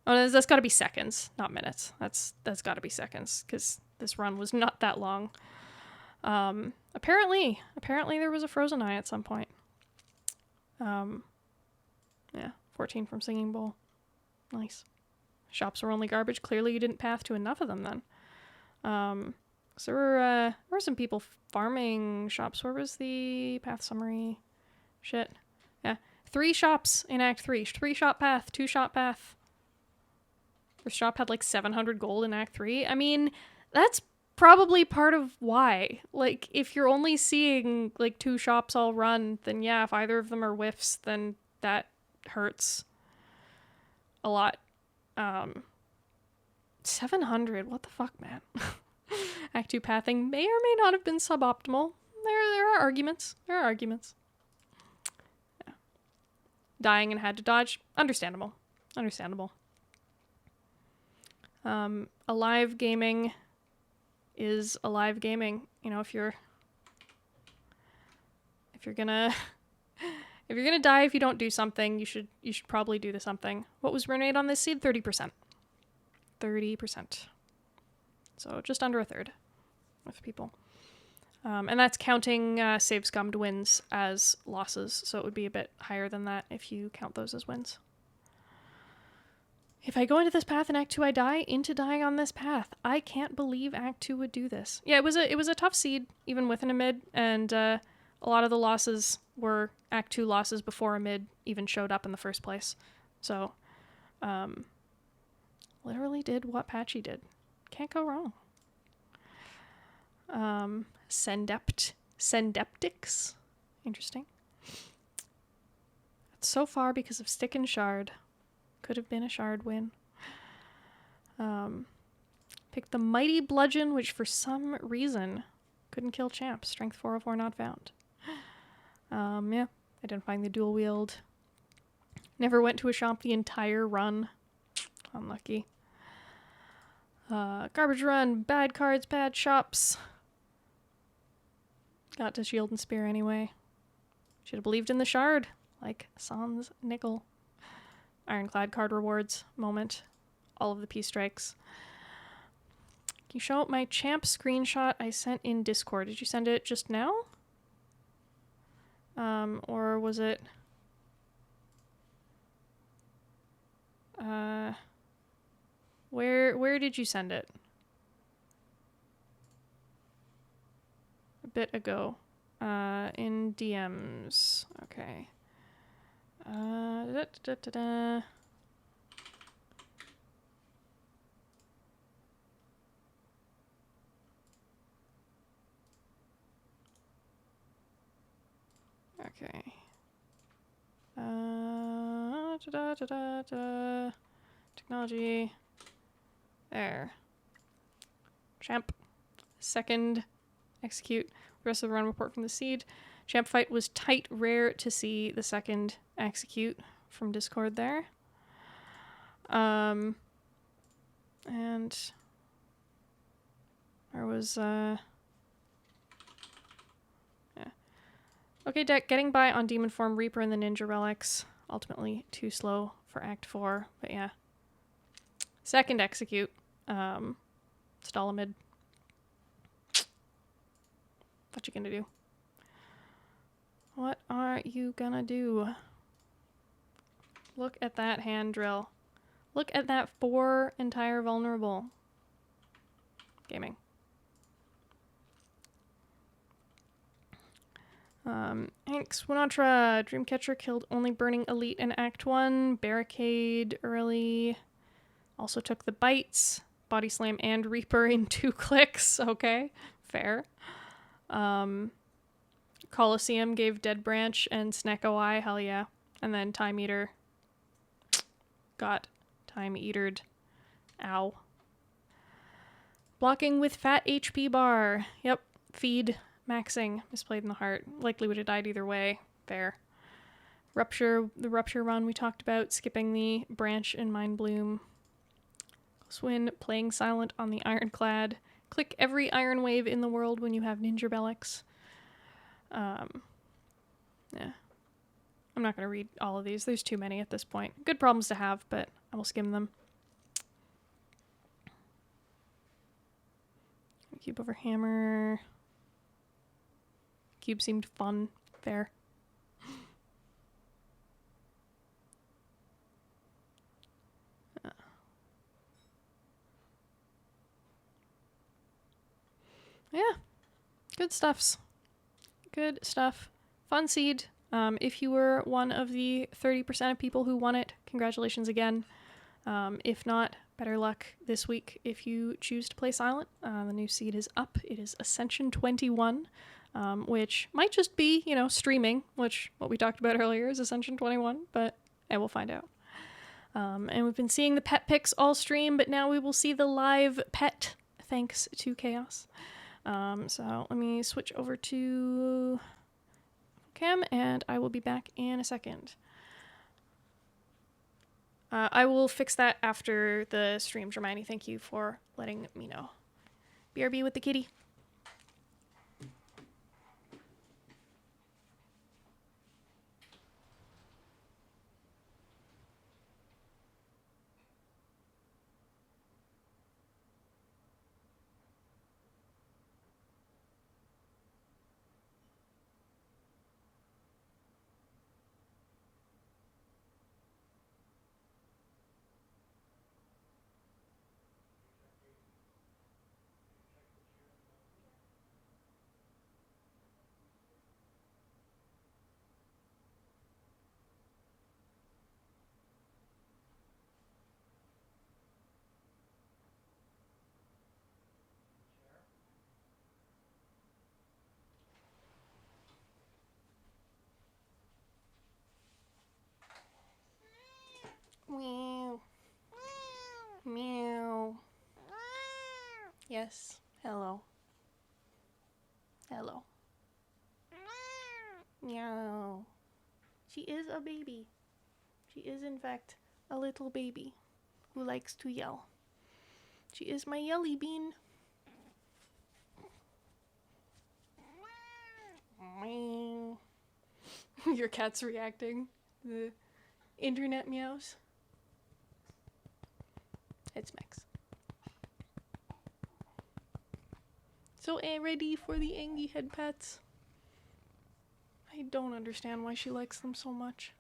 Speaker 1: Oh, no, that's gotta be seconds, not minutes. That's gotta be seconds, because this run was not that long. Apparently there was a Frozen Eye at some point. Yeah, 14 from Singing Bowl. Nice. Shops were only garbage. Clearly you didn't path to enough of them then. So there were some people farming shops. Where was the path summary? Shit. Yeah. 3 shops in Act 3. 3 shop path, 2 shop path. First shop had like 700 gold in Act 3. I mean, that's probably part of why. Like, if you're only seeing like 2 shops all run, then yeah, if either of them are whiffs, then that hurts a lot. 700, what the fuck, man? Act 2 pathing may or may not have been suboptimal. There are arguments. Yeah. Dying and had to dodge. Understandable. Alive gaming is alive gaming. You know, if you're gonna die if you don't do something, you should probably do the something. What was rune rate on this seed? 30%. 30%. So just under a third of people. And that's counting save scummed wins as losses, so it would be a bit higher than that if you count those as wins. If I go into this path in Act 2, I die into dying on this path. I can't believe Act 2 would do this. Yeah, it was a tough seed, even with an Amid, and a lot of the losses were Act 2 losses before Amid even showed up in the first place. So, literally did what Patchy did. Can't go wrong. SENDPETPICS. Interesting. It's so far because of Stick and Shard. Could have been a Shard win. Picked the Mighty Bludgeon, which for some reason couldn't kill Champ. Strength 404 not found. Yeah. Identifying the dual wield. Never went to a shop the entire run. Unlucky. Garbage run, bad cards, bad shops. Got to shield and spear anyway. Should have believed in the shard, like Sans Nickel. Ironclad card rewards moment. All of the P strikes. Can you show up my champ screenshot I sent in Discord? Did you send it just now? Or was it... Where did you send it? A bit ago. In DMs. Okay. Okay. Technology. There. Champ. Second. Execute. The rest of the run report from the seed. Champ fight was tight. Rare to see the second execute from Discord there. And there was yeah. Okay, deck getting by on Demon Form, Reaper, and the Ninja Relics. Ultimately too slow for Act 4, but yeah. Second execute. Stalamid. What you gonna do? What are you gonna do? Look at that hand drill. Look at that 4 entire vulnerable. Gaming. Hank Swinatra, Dreamcatcher killed only burning elite in Act 1. Barricade early. Also took the bites. Body Slam and Reaper in 2 clicks. Okay, fair. Coliseum gave Dead Branch and Snack OI. Hell yeah. And then Time Eater got Time Eatered. Ow. Blocking with Fat HP Bar. Yep. Feed. Maxing. Misplayed in the heart. Likely would have died either way. Fair. Rupture. The Rupture run we talked about. Skipping the Branch and Mind Bloom. Swin. Playing silent on the Ironclad. Click every Iron Wave in the world when you have Ninja Relics. Yeah. I'm not going to read all of these. There's too many at this point. Good problems to have, but I will skim them. Cube over Hammer. Cube seemed fun. Fair. Yeah. Good stuffs. Good stuff. Fun seed. If you were one of the 30% of people who won it, congratulations again. If not, better luck this week if you choose to play Silent. The new seed is up. It is Ascension 21, which might just be, streaming, which what we talked about earlier is Ascension 21, but I will find out. And we've been seeing the pet picks all stream, but now we will see the live pet, thanks to Chaos. So let me switch over to Cam, and I will be back in a second. I will fix that after the stream. Hermione, thank you for letting me know. BRB with the kitty. Meow. Meow. Yes. Hello. Hello. Meow. She is a baby. She is, in fact, a little baby who likes to yell. She is my yelly bean. Meow. Your cat's reacting. The internet meows. It's Max. So ready for the Angie head pets. I don't understand why she likes them so much.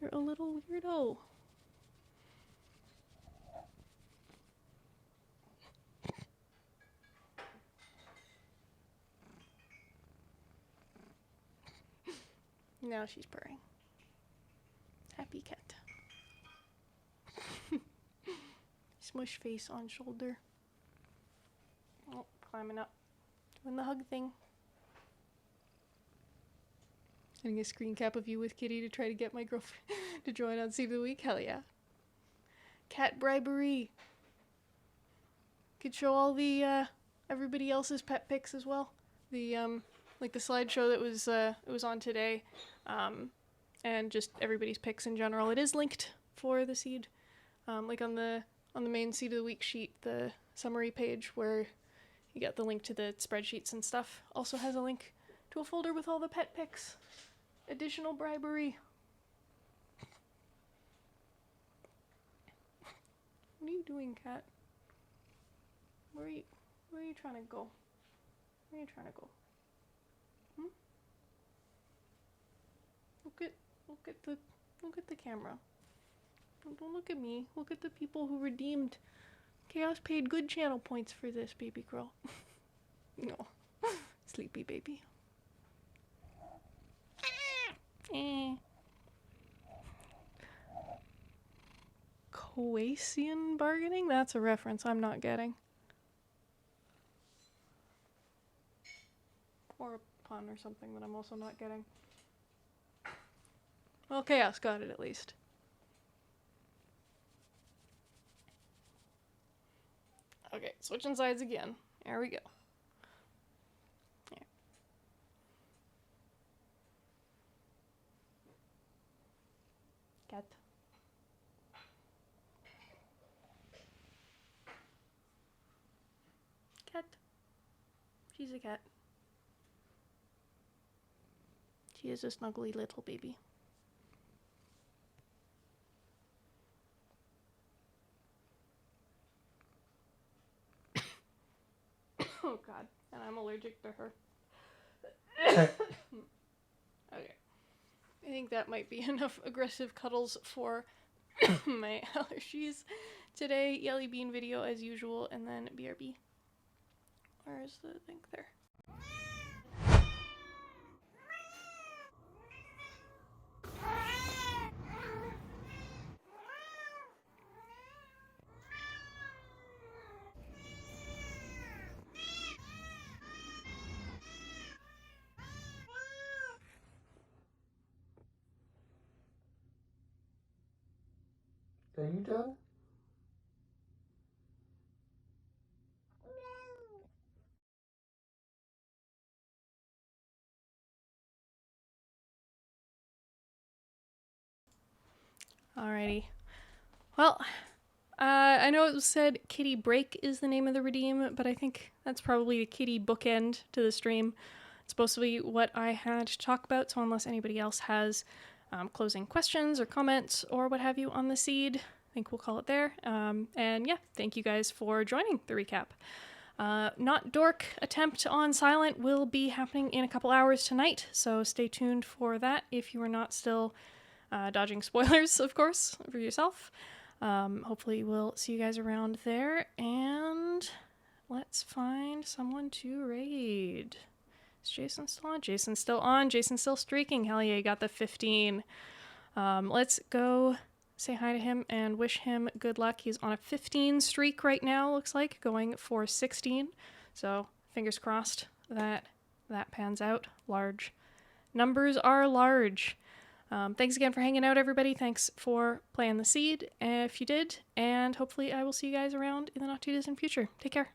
Speaker 1: You're a little weirdo. Now she's purring. Happy cat. Smush face on shoulder. Oh, climbing up. Doing the hug thing. Getting a screen cap of you with Kitty to try to get my girlfriend to join on Seed of the Week. Hell yeah. Cat bribery. Could show all the everybody else's pet pics as well. The like the slideshow that was it was on today, and just everybody's pics in general. It is linked for the seed, like on the main Seed of the Week sheet, the summary page where you get the link to the spreadsheets and stuff. Also has a link to a folder with all the pet pics. Additional bribery. What are you doing, cat? Where are you trying to go? Where are you trying to go? Look at the camera. Don't look at me. Look at the people who redeemed Chaos paid good channel points for this, baby girl. No. Sleepy baby. Coasian bargaining? That's a reference I'm not getting. Or a pun or something that I'm also not getting. Well, Chaos got it at least. Okay, switching sides again. There we go. Yeah. Cat. Cat. She's a cat. She is a snuggly little baby. Oh god, and I'm allergic to her. Okay. I think that might be enough aggressive cuddles for my allergies today. Yelly Bean video as usual, and then BRB. Where's the thing? There.
Speaker 2: Are you done?
Speaker 1: Alrighty. Well, I know it was said Kitty Break is the name of the redeem, but I think that's probably the Kitty bookend to the stream. It's supposed to be what I had to talk about, so unless anybody else has closing questions or comments or what have you on the seed, I think we'll call it there. And yeah, thank you guys for joining the recap. Not Dork attempt on Silent will be happening in a couple hours tonight, so stay tuned for that if you are not still dodging spoilers, of course, for yourself. Hopefully we'll see you guys around there, and let's find someone to raid. Is Jason still on? Jason's still on. Jason's still streaking. Hell yeah, he got the 15. Let's go say hi to him and wish him good luck. He's on a 15 streak right now, looks like, going for 16. So fingers crossed that that pans out. Large numbers are large. Thanks again for hanging out, everybody. Thanks for playing the seed, if you did, and hopefully I will see you guys around in the not too distant future. Take care.